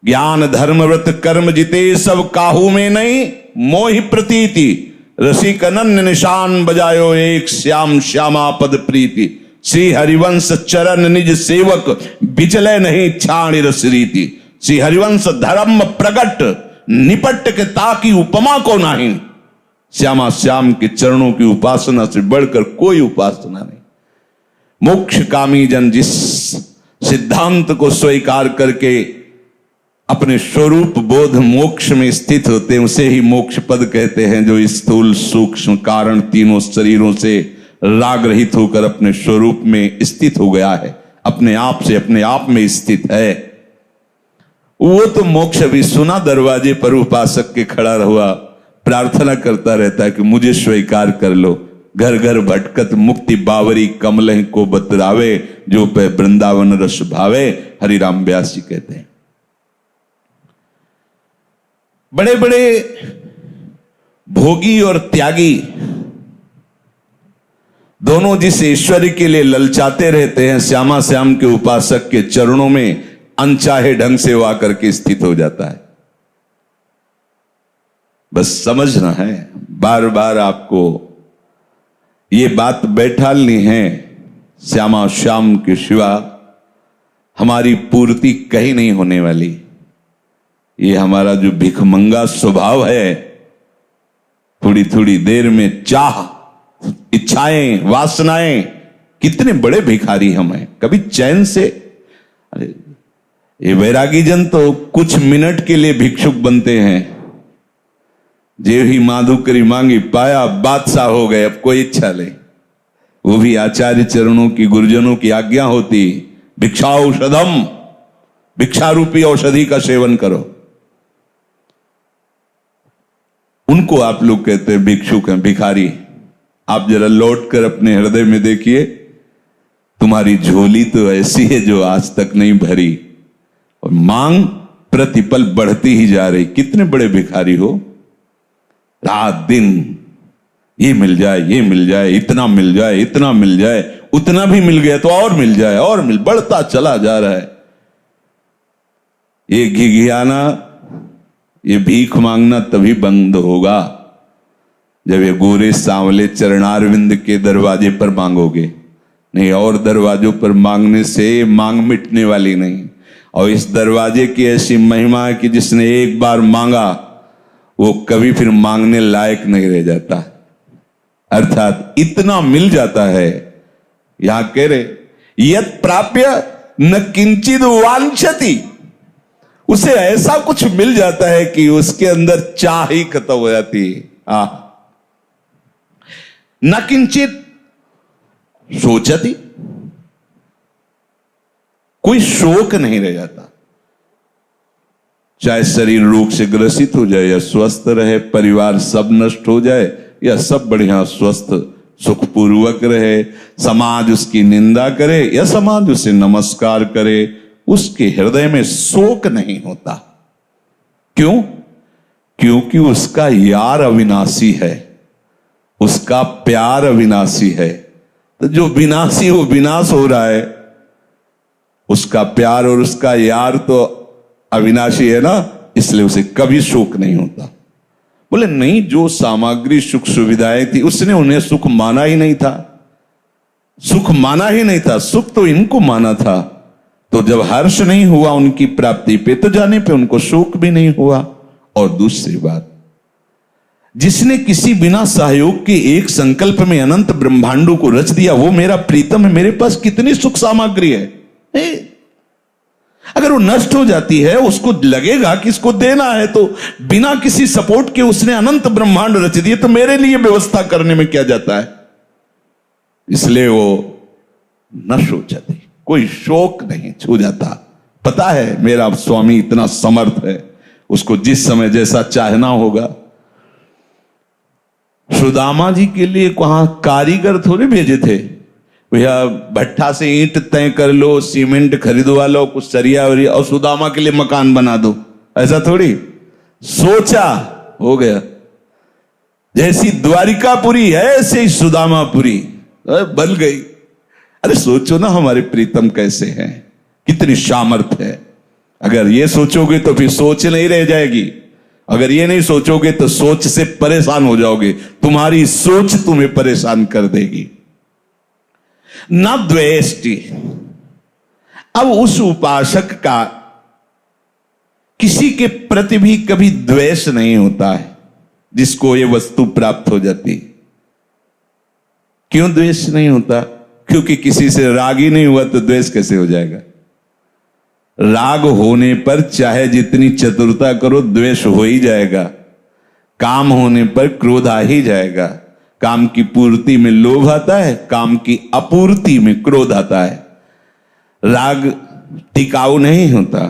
ज्ञान धर्म व्रत कर्म जिते सब काहू में नहीं मोहि प्रतीति। रसिक अनन्य निशान बजायो एक श्याम श्यामा पद प्रीति। श्री हरिवंश चरण निज सेवक बिचले नहीं छाणी रस रीति। श्री हरिवंश धर्म प्रगट निपट के ताकि उपमा को नहीं। श्यामा श्याम के चरणों की उपासना से बढ़कर कोई उपासना नहीं। मोक्ष कामी जन जिस सिद्धांत को स्वीकार करके अपने स्वरूप बोध मोक्ष में स्थित होते हैं, उसे ही मोक्ष पद कहते हैं। जो स्थूल सूक्ष्म कारण तीनों शरीरों से राग रहित होकर अपने स्वरूप में स्थित हो गया है, अपने आप से अपने आप में स्थित है, वो तो मोक्ष भी सुना दरवाजे पर उपासक के खड़ा हुआ प्रार्थना करता रहता है कि मुझे स्वीकार कर लो। घर घर भटकत मुक्ति बावरी कमलहि को बतरावे, जो पे वृंदावन रस भावे। हरिराम व्यास जी कहते हैं। बड़े बड़े भोगी और त्यागी दोनों जिस ईश्वरी के लिए ललचाते रहते हैं, श्यामा श्याम के उपासक के चरणों में अनचाहे ढंग से वो आकर के स्थित हो जाता है। बस समझना है, बार बार आपको ये बात बैठालनी है, श्यामा श्याम के सिवा हमारी पूर्ति कहीं नहीं होने वाली। ये हमारा जो भिखमंगा स्वभाव है, थोड़ी थोड़ी देर में चाह, इच्छाएं, वासनाएं, कितने बड़े भिखारी हम हैं। कभी चैन से, अरे ये वैरागी जन तो कुछ मिनट के लिए भिक्षुक बनते हैं, जे ही माधुकरी मांगी पाया बादशाह हो गए, अब कोई इच्छा ले। वो भी आचार्य चरणों की, गुरुजनों की आज्ञा होती, भिक्षा औषधम, भिक्षा रूपी औषधि का सेवन करो। उनको आप लोग कहते हैं भिक्षुक हैं, भिखारी। आप जरा लौट कर अपने हृदय में देखिए, तुम्हारी झोली तो ऐसी है जो आज तक नहीं भरी, और मांग प्रतिपल बढ़ती ही जा रही। कितने बड़े भिखारी हो, रात दिन ये मिल जाए, ये मिल जाए, इतना मिल जाए, इतना मिल जाए, उतना भी मिल गया तो और मिल जाए, और बढ़ता चला जा रहा है। ये घिघियाना, ये भीख मांगना तभी बंद होगा जब ये गोरे सांवले चरणारविंद के दरवाजे पर मांगोगे। नहीं, और दरवाजों पर मांगने से मांग मिटने वाली नहीं। और इस दरवाजे की ऐसी महिमा है कि जिसने एक बार मांगा वो कभी फिर मांगने लायक नहीं रह जाता। अर्थात इतना मिल जाता है। यहां कह रहे, यत् प्राप्य न किंचित वांछति, उसे ऐसा कुछ मिल जाता है कि उसके अंदर चाह ही खत्म हो जाती है। न किंचित सोचती, कोई शोक नहीं रह जाता। चाहे शरीर रोग से ग्रसित हो जाए या स्वस्थ रहे, परिवार सब नष्ट हो जाए या सब बढ़िया स्वस्थ सुखपूर्वक रहे, समाज उसकी निंदा करे या समाज उसे नमस्कार करे, उसके हृदय में शोक नहीं होता। क्यों? क्योंकि उसका यार अविनाशी है, उसका प्यार अविनाशी है। तो जो विनाशी वो विनाश हो रहा है, उसका प्यार और उसका यार तो अविनाशी है ना, इसलिए उसे कभी शोक नहीं होता। बोले नहीं, जो सामग्री सुख सुविधाएं थी उसने उन्हें सुख माना ही नहीं था, सुख माना ही नहीं था, सुख तो इनको माना था। तो जब हर्ष नहीं हुआ उनकी प्राप्ति पे, तो जाने पे उनको शोक भी नहीं हुआ। और दूसरी बात, जिसने किसी बिना सहयोग के एक संकल्प में अनंत ब्रह्मांडों को रच दिया, वो मेरा प्रीतम है। मेरे पास कितनी सुख सामग्री है, अगर वो नष्ट हो जाती है, उसको लगेगा कि इसको देना है, तो बिना किसी सपोर्ट के उसने अनंत ब्रह्मांड रच दिए, तो मेरे लिए व्यवस्था करने में क्या जाता है। इसलिए वो नष्ट हो जाती, कोई शोक नहीं छू जाता। पता है मेरा स्वामी इतना समर्थ है, उसको जिस समय जैसा चाहना होगा। सुदामा जी के लिए वहां कारीगर थोड़े भेजे थे, भैया भट्ठा से ईंट तय कर लो, सीमेंट खरीदवा लो, कुछ सरिया वरिया, और सुदामा के लिए मकान बना दो, ऐसा थोड़ी। सोचा, हो गया। जैसी द्वारिकापुरी है ऐसे ही सुदामापुरी बन गई। अरे सोचो ना हमारे प्रीतम कैसे हैं, कितनी सामर्थ है। अगर ये सोचोगे तो फिर सोच नहीं रह जाएगी, अगर ये नहीं सोचोगे तो सोच से परेशान हो जाओगे, तुम्हारी सोच तुम्हें परेशान कर देगी। न द्वेष्टि, अब उस उपासक का किसी के प्रति भी कभी द्वेष नहीं होता है जिसको ये वस्तु प्राप्त हो जाती। क्यों द्वेष नहीं होता? क्योंकि किसी से राग ही नहीं हुआ तो द्वेष कैसे हो जाएगा। राग होने पर चाहे जितनी चतुरता करो द्वेष हो ही जाएगा। काम होने पर क्रोध आ ही जाएगा। काम की पूर्ति में लोभ आता है, काम की अपूर्ति में क्रोध आता है। राग टिकाऊ नहीं होता,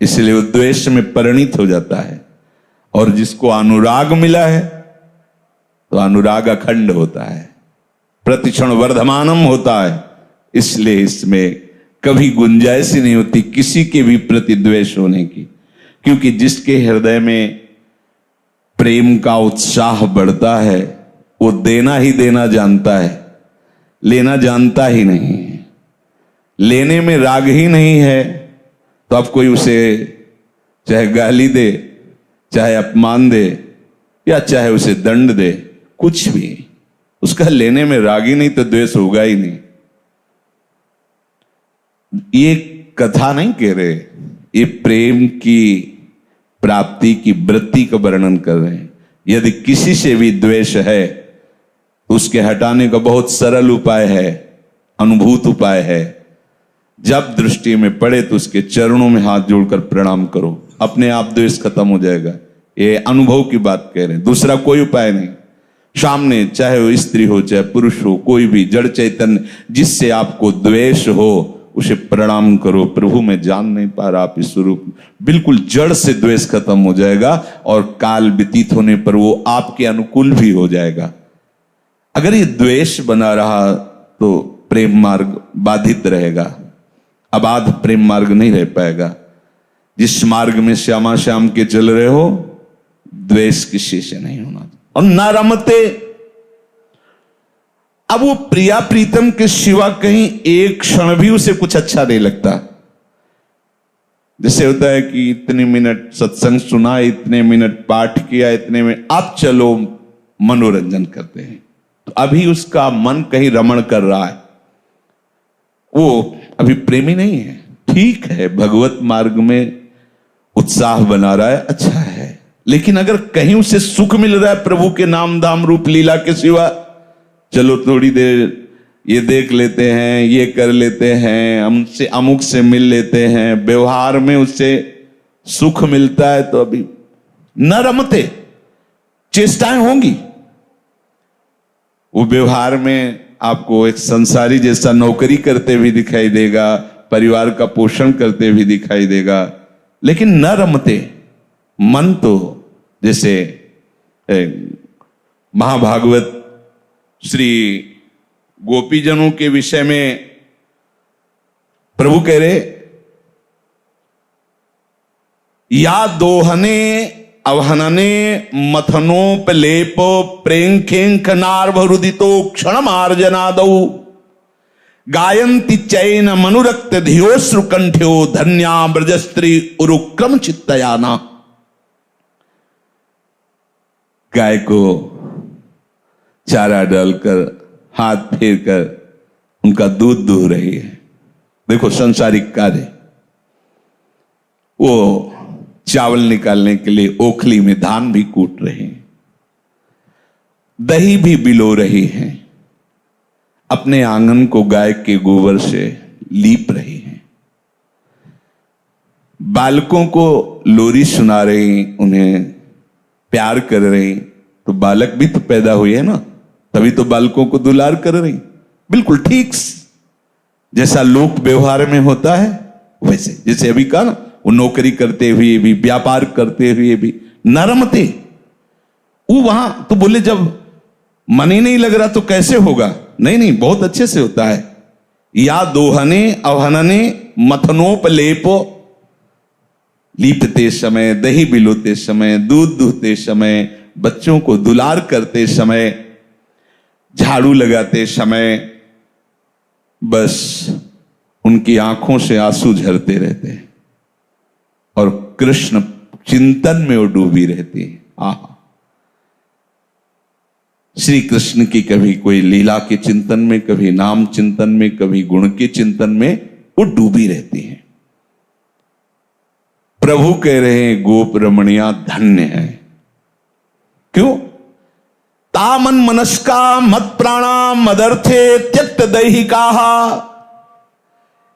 इसलिए वो द्वेष में परिणित हो जाता है। और जिसको अनुराग मिला है तो अनुराग अखंड होता है, प्रतिक्षण वर्धमानम होता है। इसलिए इसमें कभी गुंजाइश ही नहीं होती किसी के भी प्रति द्वेष होने की, क्योंकि जिसके हृदय में प्रेम का उत्साह बढ़ता है वो देना ही देना जानता है, लेना जानता ही नहीं है। लेने में राग ही नहीं है तो अब कोई उसे चाहे गाली दे, चाहे अपमान दे, या चाहे उसे दंड दे, कुछ भी, उसका लेने में राग ही नहीं तो द्वेष होगा ही नहीं। ये कथा नहीं कह रहे, ये प्रेम की प्राप्ति की वृत्ति का वर्णन कर रहे हैं। यदि किसी से भी द्वेष है तो उसके हटाने का बहुत सरल उपाय है, अनुभूत उपाय है। जब दृष्टि में पड़े तो उसके चरणों में हाथ जोड़कर प्रणाम करो, अपने आप द्वेष खत्म हो जाएगा। ये अनुभव की बात कह रहे हैं, दूसरा कोई उपाय नहीं। सामने चाहे वो स्त्री हो चाहे पुरुष हो, कोई भी जड़ चैतन्य जिससे आपको द्वेष हो उसे प्रणाम करो। प्रभु मैं जान नहीं पा रहा आप इस स्वरूप, बिल्कुल जड़ से द्वेष खत्म हो जाएगा और काल व्यतीत होने पर वो आपके अनुकूल भी हो जाएगा। अगर ये द्वेष बना रहा तो प्रेम मार्ग बाधित रहेगा, अबाध प्रेम मार्ग नहीं रह पाएगा। जिस मार्ग में श्यामा श्याम के चल रहे हो, द्वेष किसी से नहीं होना। और न रमते, अब वो प्रिया प्रीतम के सिवा कहीं एक क्षण भी उसे कुछ अच्छा नहीं लगता। जैसे होता है कि इतने मिनट सत्संग सुना, इतने मिनट पाठ किया, इतने में अब चलो मनोरंजन करते हैं, तो अभी उसका मन कहीं रमण कर रहा है, वो अभी प्रेमी नहीं है। ठीक है, भगवत मार्ग में उत्साह बना रहा है, अच्छा है, लेकिन अगर कहीं उसे सुख मिल रहा है प्रभु के नाम दाम रूप लीला के सिवा, चलो थोड़ी देर ये देख लेते हैं, ये कर लेते हैं, हमसे अमुक से मिल लेते हैं, व्यवहार में उससे सुख मिलता है, तो अभी न रमते, चेष्टाएं होंगी। वो व्यवहार में आपको एक संसारी जैसा नौकरी करते हुए दिखाई देगा, परिवार का पोषण करते हुए दिखाई देगा, लेकिन न रमते। मन तो जैसे महाभागवत श्री गोपीजनों के विषय में प्रभु कह रहे, या दोहने अवहनने मथनोपलेप प्रेंखेंख नार्भरुदितो क्षण मार्जनादौ गायन्ति चैन मनुरक्त धियोश्रुकंठ्यो धन्या ब्रजस्त्री उरुक्रम चित्तयाना। गाय को चारा डालकर हाथ फेर कर उनका दूध दूह रही है। देखो संसारिक कार्य, वो चावल निकालने के लिए ओखली में धान भी कूट रहे हैं, दही भी बिलो रही हैं, अपने आंगन को गाय के गोबर से लीप रही हैं, बालकों को लोरी सुना रही, उन्हें प्यार कर रही, तो बालक भी तो पैदा हुए है ना, तभी तो बालकों को दुलार कर रही। बिल्कुल ठीक जैसा लोक व्यवहार में होता है वैसे, जैसे अभी कहा ना, वो नौकरी करते हुए भी, व्यापार करते हुए भी न रमते। वो वहां तो बोले जब मन ही नहीं लग रहा तो कैसे होगा? नहीं नहीं, बहुत अच्छे से होता है। या दोहने अवहनने मथनोपलेपो, लीपते समय, दही बिलोते समय, दूध दूहते समय, बच्चों को दुलार करते समय, झाड़ू लगाते समय, बस उनकी आंखों से आंसू झरते रहते हैं और कृष्ण चिंतन में वो डूबी रहती है। आहा, श्री कृष्ण की कभी कोई लीला के चिंतन में, कभी नाम चिंतन में, कभी गुण के चिंतन में वो डूबी रहती है। प्रभु कह रहे हैं गोप रमणिया धन्य है। क्यों? तामन मनस्का मत प्राणा मदर्थे त्यक्त दैहिका,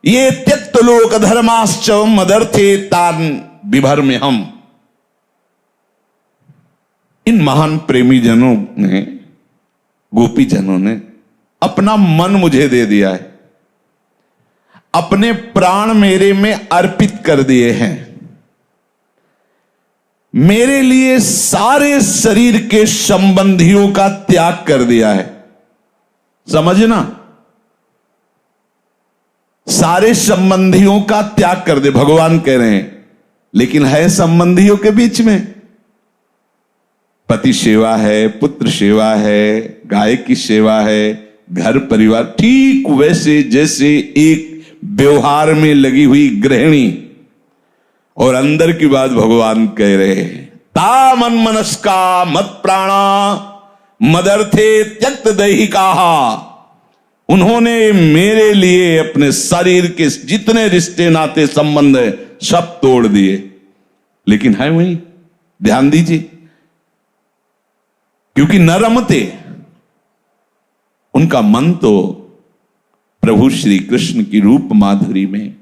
ये त्यक्त लोक धर्माश्च मदर्थे तान विभर में हम। इन महान प्रेमी जनों ने, गोपी जनों ने अपना मन मुझे दे दिया है, अपने प्राण मेरे में अर्पित कर दिए हैं, मेरे लिए सारे शरीर के संबंधियों का त्याग कर दिया है। समझना, सारे संबंधियों का त्याग कर दे, भगवान कह रहे हैं। लेकिन है संबंधियों के बीच में पति सेवा है, पुत्र सेवा है, गाय की सेवा है, घर परिवार, ठीक वैसे जैसे एक व्यवहार में लगी हुई गृहिणी। और अंदर की बात भगवान कह रहे हैं, तामन मनस्का मत प्राणा मदर्थे त्यक्त दैहिका। उन्होंने मेरे लिए अपने शरीर के जितने रिश्ते नाते संबंध है सब तोड़ दिए। लेकिन है वही, ध्यान दीजिए, क्योंकि न रमते, उनका मन तो प्रभु श्री कृष्ण की रूप माधुरी में,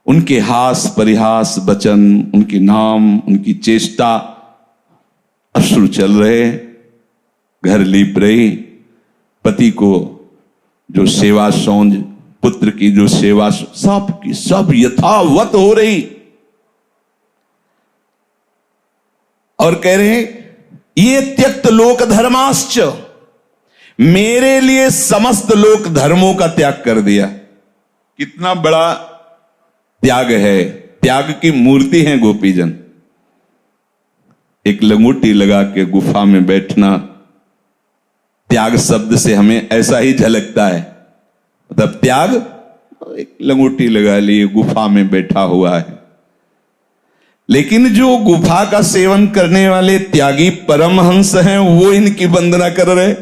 उनके हास परिहास वचन, उनके नाम, उनकी चेष्टा, अश्रु चल रहे, घर लीप रही, पति को जो सेवा सौंज, पुत्र की जो सेवा, सब की सब यथावत हो रही। और कह रहे हैं ये त्यक्त लोक धर्माश्च, मेरे लिए समस्त लोक धर्मों का त्याग कर दिया। कितना बड़ा त्याग है, त्याग की मूर्ति है गोपीजन। एक लंगोटी लगा के गुफा में बैठना, त्याग शब्द से हमें ऐसा ही झलकता है, मतलब त्याग, एक लंगोटी लगा ली, गुफा में बैठा हुआ है। लेकिन जो गुफा का सेवन करने वाले त्यागी परमहंस हैं, वो इनकी वंदना कर रहे।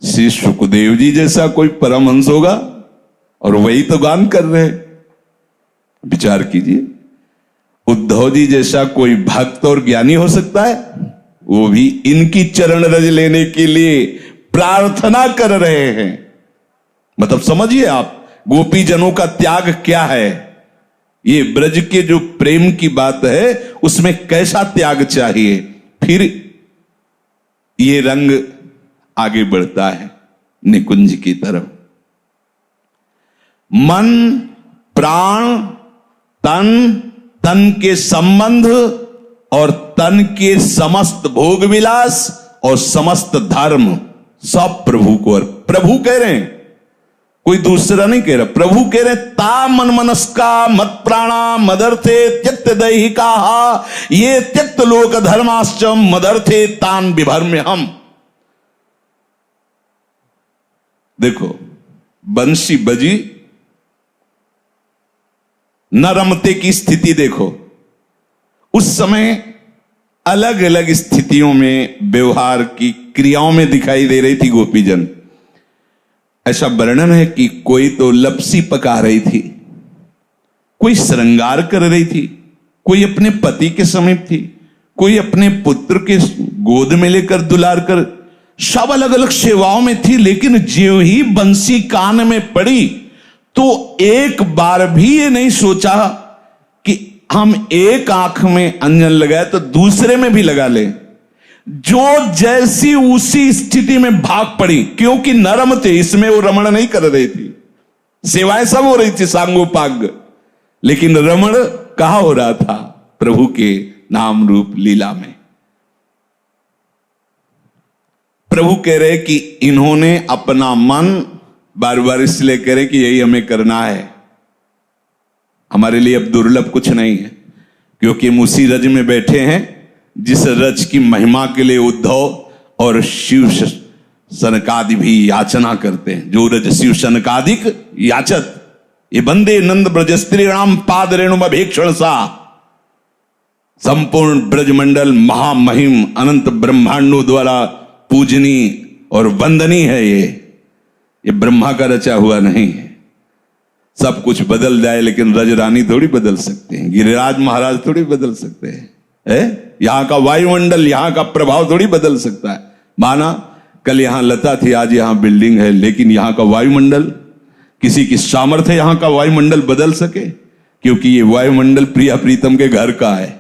श्री सुखदेव जी जैसा कोई परमहंस होगा और वही तो गान कर रहे। विचार कीजिए, उद्धव जी जैसा कोई भक्त और ज्ञानी हो सकता है? वो भी इनकी चरण रज लेने के लिए प्रार्थना कर रहे हैं। मतलब समझिए आप, गोपी जनों का त्याग क्या है। ये ब्रज के जो प्रेम की बात है, उसमें कैसा त्याग चाहिए। फिर ये रंग आगे बढ़ता है निकुंज की तरफ। मन, प्राण, तन, तन के संबंध और तन के समस्त भोग विलास और समस्त धर्म सब प्रभु को। और प्रभु कह रहे हैं, कोई दूसरा नहीं कह रहा, प्रभु कह रहे ता मन मनस्का मत प्राणा मदर्थे त्यक्त दैहिका, ये त्यक्त लोक धर्माश्च मदर्थे तान विभर्म्य हम। देखो, बंसी बजी, न रमते की स्थिति देखो। उस समय अलग अलग स्थितियों में व्यवहार की क्रियाओं में दिखाई दे रही थी गोपीजन। ऐसा वर्णन है कि कोई तो लपसी पका रही थी, कोई श्रृंगार कर रही थी, कोई अपने पति के समीप थी, कोई अपने पुत्र के गोद में लेकर दुलार कर, सब अलग अलग सेवाओं में थी। लेकिन ज्यों ही बंसी कान में पड़ी तो एक बार भी ये नहीं सोचा कि हम एक आंख में अंजन लगाए तो दूसरे में भी लगा ले। जो जैसी उसी स्थिति में भाग पड़ी, क्योंकि नरम थे, इसमें वो रमण नहीं कर रही थी, सेवाएं सब हो रही थी सांगोपांग, लेकिन रमण कहां हो रहा था? प्रभु के नाम रूप लीला में। प्रभु कह रहे कि इन्होंने अपना मन, बार बार इसलिए कह रहे कि यही हमें करना है, हमारे लिए अब दुर्लभ कुछ नहीं है, क्योंकि हम उसी रज में बैठे हैं जिस रज की महिमा के लिए उद्धव और शिव सनकादि भी याचना करते हैं। जो रज शिव सनकादिक याचत, ये बंदे नंद ब्रजस्त्रीणाम पाद रेणुमभीक्षण सा। संपूर्ण ब्रजमंडल महामहिम अनंत ब्रह्मांडों द्वारा पूजनी और वंदनी है। ये ब्रह्मा का रचा हुआ नहीं है। सब कुछ बदल जाए लेकिन रज रानी थोड़ी बदल सकते हैं, गिरिराज महाराज थोड़ी बदल सकते हैं। यहां का वायुमंडल, यहां का प्रभाव थोड़ी बदल सकता है। माना कल यहां लता थी, आज यहां बिल्डिंग है, लेकिन यहां का वायुमंडल, किसी की सामर्थ्य यहां का वायुमंडल बदल सके? क्योंकि ये वायुमंडल प्रिया प्रीतम के घर का है,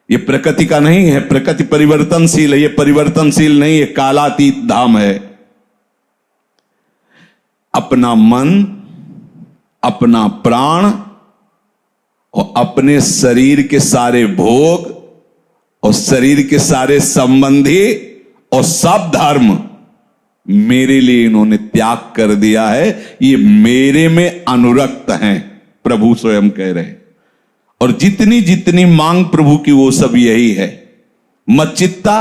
ये प्रकृति का नहीं है। प्रकृति परिवर्तनशील है, ये परिवर्तनशील नहीं, ये कालातीत धाम है। अपना मन, अपना प्राण और अपने शरीर के सारे भोग और शरीर के सारे संबंधी और सब धर्म मेरे लिए इन्होंने त्याग कर दिया है। ये मेरे में अनुरक्त हैं, प्रभु स्वयं कह रहे हैं। और जितनी जितनी मांग प्रभु की वो सब यही है। मच्चित्ता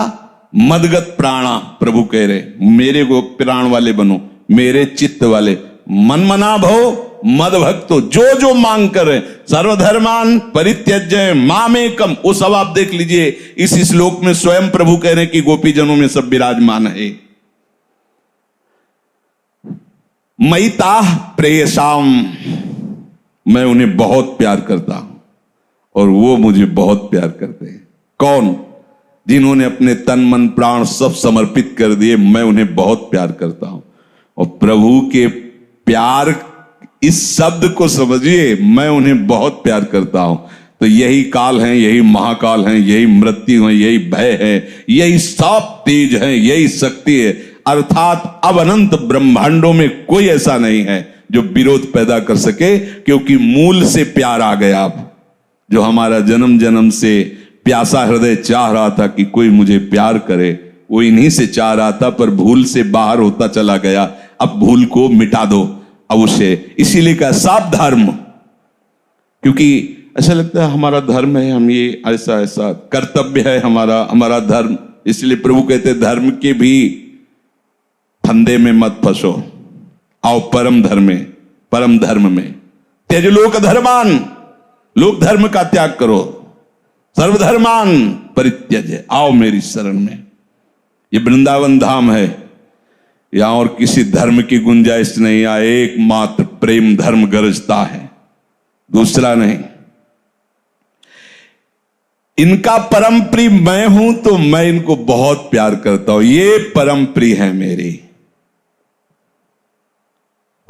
मदगत प्राणा, प्रभु कह रहे मेरे को प्राण वाले बनो, मेरे चित्त वाले। मन मना भव मद भक्तो, जो जो मांग कर रहे, सर्वधर्मान परित्यज्य मामेकम, वो सब आप देख लीजिए। इस श्लोक में स्वयं प्रभु कह रहे कि गोपीजनों में सब विराजमान है। मयिताः प्रेयसाम, मैं उन्हें बहुत प्यार करता हूं और वो मुझे बहुत प्यार करते हैं। कौन? जिन्होंने अपने तन मन प्राण सब समर्पित कर दिए, मैं उन्हें बहुत प्यार करता हूं। और प्रभु के प्यार, इस शब्द को समझिए, मैं उन्हें बहुत प्यार करता हूं। तो यही काल है, यही महाकाल है, यही मृत्यु है, यही भय है, यही सब तेज है, यही शक्ति है। अर्थात अब अनंत ब्रह्मांडों में कोई ऐसा नहीं है जो विरोध पैदा कर सके, क्योंकि मूल से प्यार आ गया। अब जो हमारा जन्म जन्म से प्यासा हृदय चाह रहा था कि कोई मुझे प्यार करे, वो इन्हीं से चाह रहा था, पर भूल से बाहर होता चला गया। अब भूल को मिटा दो अवश्य। इसीलिए का सब धर्म, क्योंकि ऐसा लगता है हमारा धर्म है, हम ये ऐसा ऐसा कर्तव्य है हमारा धर्म। इसलिए प्रभु कहते धर्म के भी फंदे में मत फंसो, आओ परम धर्म में। त्यज लोक धर्मान, लोक धर्म का त्याग करो, सर्वधर्मान परित्यज, आओ मेरी शरण में। ये वृंदावन धाम है, यहां और किसी धर्म की गुंजाइश नहीं, यहां एकमात्र प्रेम धर्म गरजता है, दूसरा नहीं। इनका परम प्रिय मैं हूं, तो मैं इनको बहुत प्यार करता हूं, ये परम प्रिय है मेरी।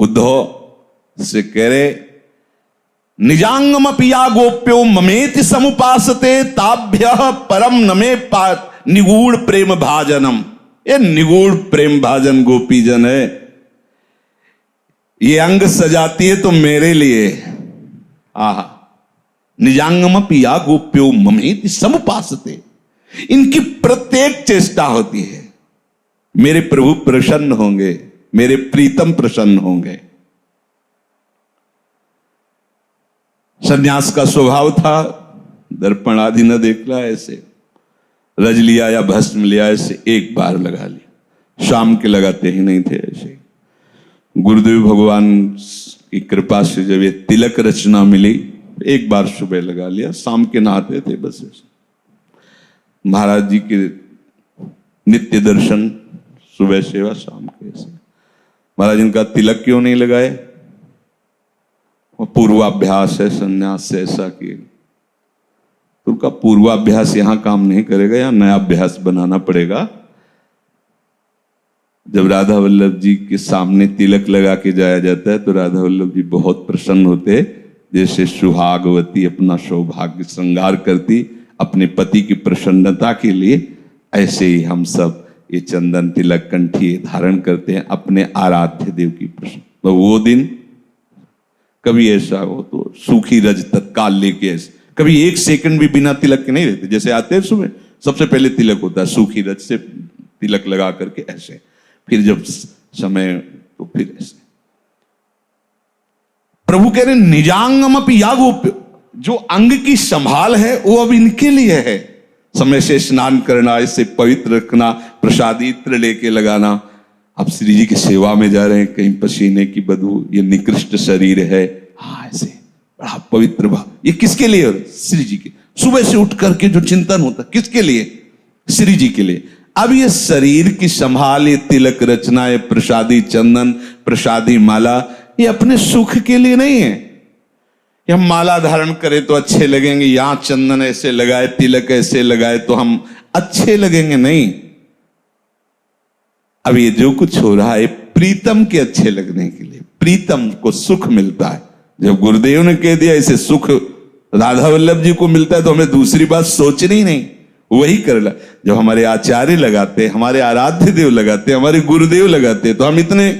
उद्धव से कह रहे निजांगम पिया गोप्यो ममेति समुपासते ताभ्य परम नमे निगूढ़ प्रेम भाजनम। ये निगूढ़ प्रेम भाजन गोपीजन है, ये अंग सजाती है तो मेरे लिए। आहा, निजांगम पिया गोप्यो ममेति समुपासते, इनकी प्रत्येक चेष्टा होती है मेरे प्रभु प्रसन्न होंगे, मेरे प्रीतम प्रसन्न होंगे। सन्यास का स्वभाव था, दर्पण आदि न देखना, ऐसे रज लिया या भस्म लिया, ऐसे एक बार लगा लिया, शाम के लगाते ही नहीं थे। ऐसे गुरुदेव भगवान की कृपा से जब ये तिलक रचना मिली, एक बार सुबह लगा लिया, शाम के नहाते थे बस। ऐसे महाराज जी के नित्य दर्शन, सुबह सेवा, शाम के। ऐसे महाराज इनका तिलक क्यों नहीं लगाए? पूर्वाभ्यास है संन्यास से ऐसा कि तो उनका पूर्वाभ्यास यहां काम नहीं करेगा, यहां नया अभ्यास बनाना पड़ेगा। जब राधा वल्लभ जी के सामने तिलक लगा के जाया जाता है तो राधा वल्लभ जी बहुत प्रसन्न होते, जैसे सुहागवती अपना सौभाग्य श्रृंगार करती अपने पति की प्रसन्नता के लिए, ऐसे ही हम सब ये चंदन तिलक कंठी धारण करते हैं अपने आराध्य देव की प्रसन्न। तो वो दिन कभी ऐसा हो तो सूखी रज तत्काल लेके, ऐसे कभी एक सेकंड भी बिना तिलक के नहीं रहते। जैसे आते हैं सुबह, सबसे पहले तिलक होता है, सूखी रज से तिलक लगा करके ऐसे, फिर जब समय तो फिर ऐसे। प्रभु कह रहे निजांगमपि यागोप्य, जो अंग की संभाल है वो अब इनके लिए है। समय से स्नान करना, इससे पवित्र रखना, प्रसादी इत्र लेके लगाना। अब श्री जी की सेवा में जा रहे हैं, कहीं पसीने की बदबू, ये निकृष्ट शरीर है, हाँ ऐसे बड़ा पवित्र भाव। ये किसके लिए? श्री जी के। सुबह से उठ करके जो चिंतन होता, किसके लिए? श्री जी के लिए। अब ये शरीर की संभाल, ये तिलक रचना, ये प्रसादी चंदन, प्रसादी माला, ये अपने सुख के लिए नहीं है। हम माला धारण करें तो अच्छे लगेंगे, यहां चंदन ऐसे लगाए, तिलक ऐसे लगाए तो हम अच्छे लगेंगे, नहीं। अब ये जो कुछ हो रहा है प्रीतम के अच्छे लगने के लिए, प्रीतम को सुख मिलता है। जब गुरुदेव ने कह दिया इसे सुख राधा वल्लभ जी को मिलता है तो हमें दूसरी बात सोचनी ही नहीं, वही कर ला। जब हमारे आचार्य लगाते, हमारे आराध्य देव लगाते, हमारे गुरुदेव लगाते, तो हम इतने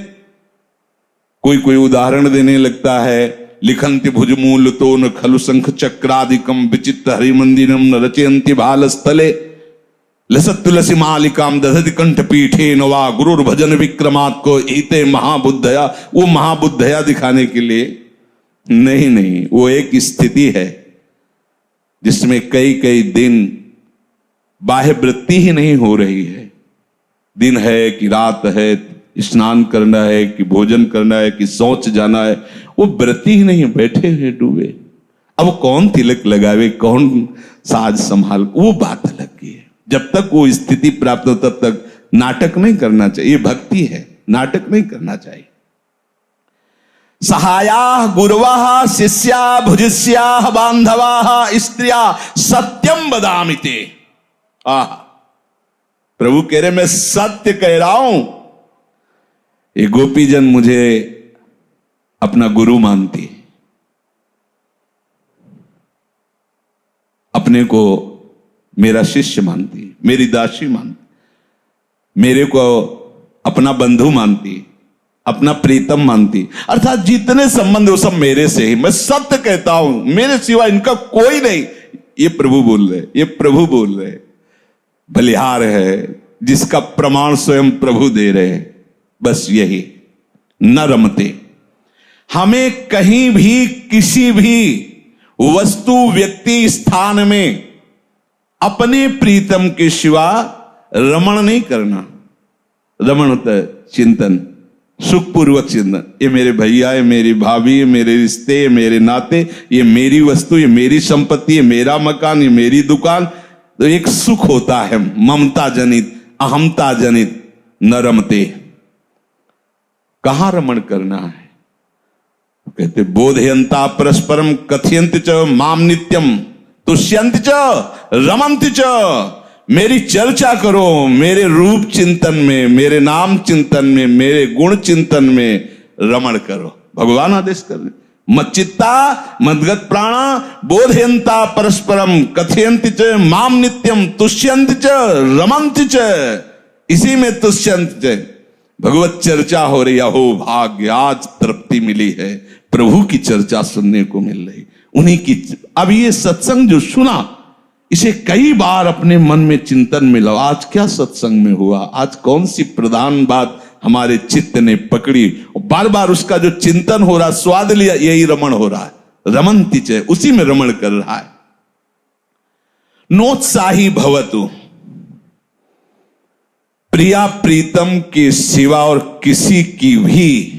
कोई उदाहरण देने लगता है। लिखंति भुजमूल तो न खलु शंख चक्रादिकम विचित्र हरिमंदिरम न रचयंति भाल स्थले लसत तुलसी मालिकाम दधति कंठ पीठे नवा गुरुर भजन विक्रमात् को ईते महाबुद्धया। वो महाबुद्धया दिखाने के लिए नहीं, वो एक स्थिति है जिसमें कई दिन बाह्य वृत्ति ही नहीं हो रही है। दिन है कि रात है, स्नान करना है कि भोजन करना है कि शौच जाना है, वो वृत्ति ही नहीं, बैठे हैं डूबे। अब कौन तिलक लगावे, कौन साज संभाल, वो बात अलग की है। जब तक वो स्थिति प्राप्त हो तब तक नाटक नहीं करना चाहिए। ये भक्ति है, नाटक नहीं करना चाहिए। सहाया गुरवा शिष्या भुजिष्या बांधवा स्त्रिया सत्यम बदामिते। प्रभु कह रहे मैं सत्य कह रहा हूं। ये गोपीजन मुझे अपना गुरु मानती, अपने को मेरा शिष्य मानती, मेरी दासी मानती, मेरे को अपना बंधु मानती, अपना प्रीतम मानती, अर्थात जितने संबंध वो सब मेरे से ही। मैं सत्य कहता हूं, मेरे सिवा इनका कोई नहीं। ये प्रभु बोल रहे, ये प्रभु बोल रहे, बलिहार है जिसका प्रमाण स्वयं प्रभु दे रहे हैं। बस यही, न रमते। हमें कहीं भी किसी भी वस्तु व्यक्ति स्थान में अपने प्रीतम के सिवा रमण नहीं करना। रमण होता है चिंतन, सुखपूर्वक चिंतन। ये मेरे भैया, ये मेरी भाभी, ये मेरे रिश्ते, ये मेरे नाते, ये मेरी वस्तु, ये मेरी संपत्ति, ये मेरा मकान, ये मेरी दुकान। तो एक सुख होता है ममता जनित, अहमता जनित। न रमते, कहां रमण करना है? कहते बोधयंता परस्परम कथयंत च माम नित्यम तुष्यंत च रमंत च। मेरी चर्चा करो, मेरे रूप चिंतन में, मेरे नाम चिंतन में, मेरे गुण चिंतन में रमण करो। भगवान आदेश कर रहे, मच्चित्ता मदगत प्राणा बोधयंता परस्परम कथयंत च माम नित्यम तुष्यंत च रमंत च। इसी में तुष्यंत च, भगवत चर्चा हो रही। अहो भाग्य, आज तृप्ति मिली है, प्रभु की चर्चा सुनने को मिल रही, उन्हीं की। अब ये सत्संग जो सुना, इसे कई बार अपने मन में चिंतन में लो। आज क्या सत्संग में हुआ, आज कौन सी प्रधान बात हमारे चित्त ने पकड़ी, बार बार उसका जो चिंतन हो रहा, स्वाद लिया, यही रमण हो रहा है। रमंति च, उसी में रमण कर रहा है। नोत्साही भवतु, प्रिया प्रीतम के सिवा और किसी की भी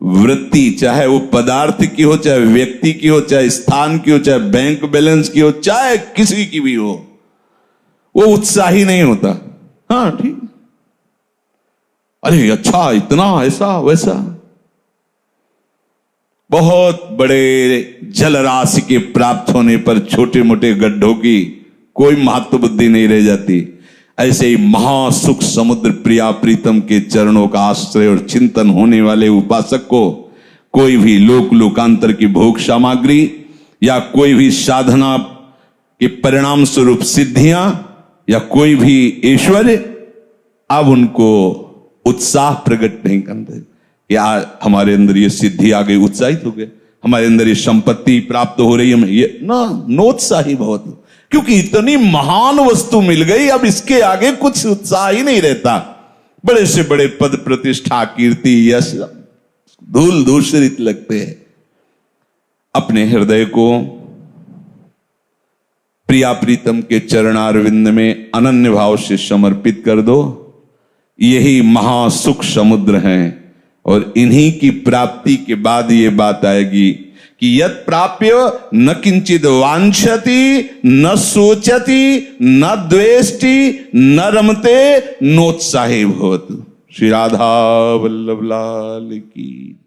वृत्ति, चाहे वो पदार्थ की हो, चाहे व्यक्ति की हो, चाहे स्थान की हो, चाहे बैंक बैलेंस की हो, चाहे किसी की भी हो, वो उत्साही नहीं होता। हाँ ठीक, अरे अच्छा, इतना, ऐसा वैसा। बहुत बड़े जल राशि के प्राप्त होने पर छोटे मोटे गड्ढों की कोई महत्व बुद्धि नहीं रह जाती। ऐसे ही महासुख समुद्र प्रिया प्रीतम के चरणों का आश्रय और चिंतन होने वाले उपासक को कोई भी लोक लोकांतर की भोग सामग्री या कोई भी साधना के परिणाम स्वरूप सिद्धियां या कोई भी ऐश्वर्य अब उनको उत्साह प्रकट नहीं करते। या हमारे अंदर ये सिद्धि आ गई, उत्साहित हो गए, हमारे अंदर ये संपत्ति प्राप्त हो रही है, ये ना नोत्साही बहुत, क्योंकि इतनी महान वस्तु मिल गई, अब इसके आगे कुछ उत्साह ही नहीं रहता। बड़े से बड़े पद प्रतिष्ठा कीर्ति यश धूल दूषित लगते हैं। अपने हृदय को प्रिया प्रीतम के चरणारविंद में अनन्य भाव से समर्पित कर दो। यही महासुख समुद्र हैं और इन्हीं की प्राप्ति के बाद ये बात आएगी कि यत् प्राप्य न किंचित वांछति न सोचति न द्वेष्टि न रमते नोत्साही भवतु। श्री राधा वल्लभ लाल की।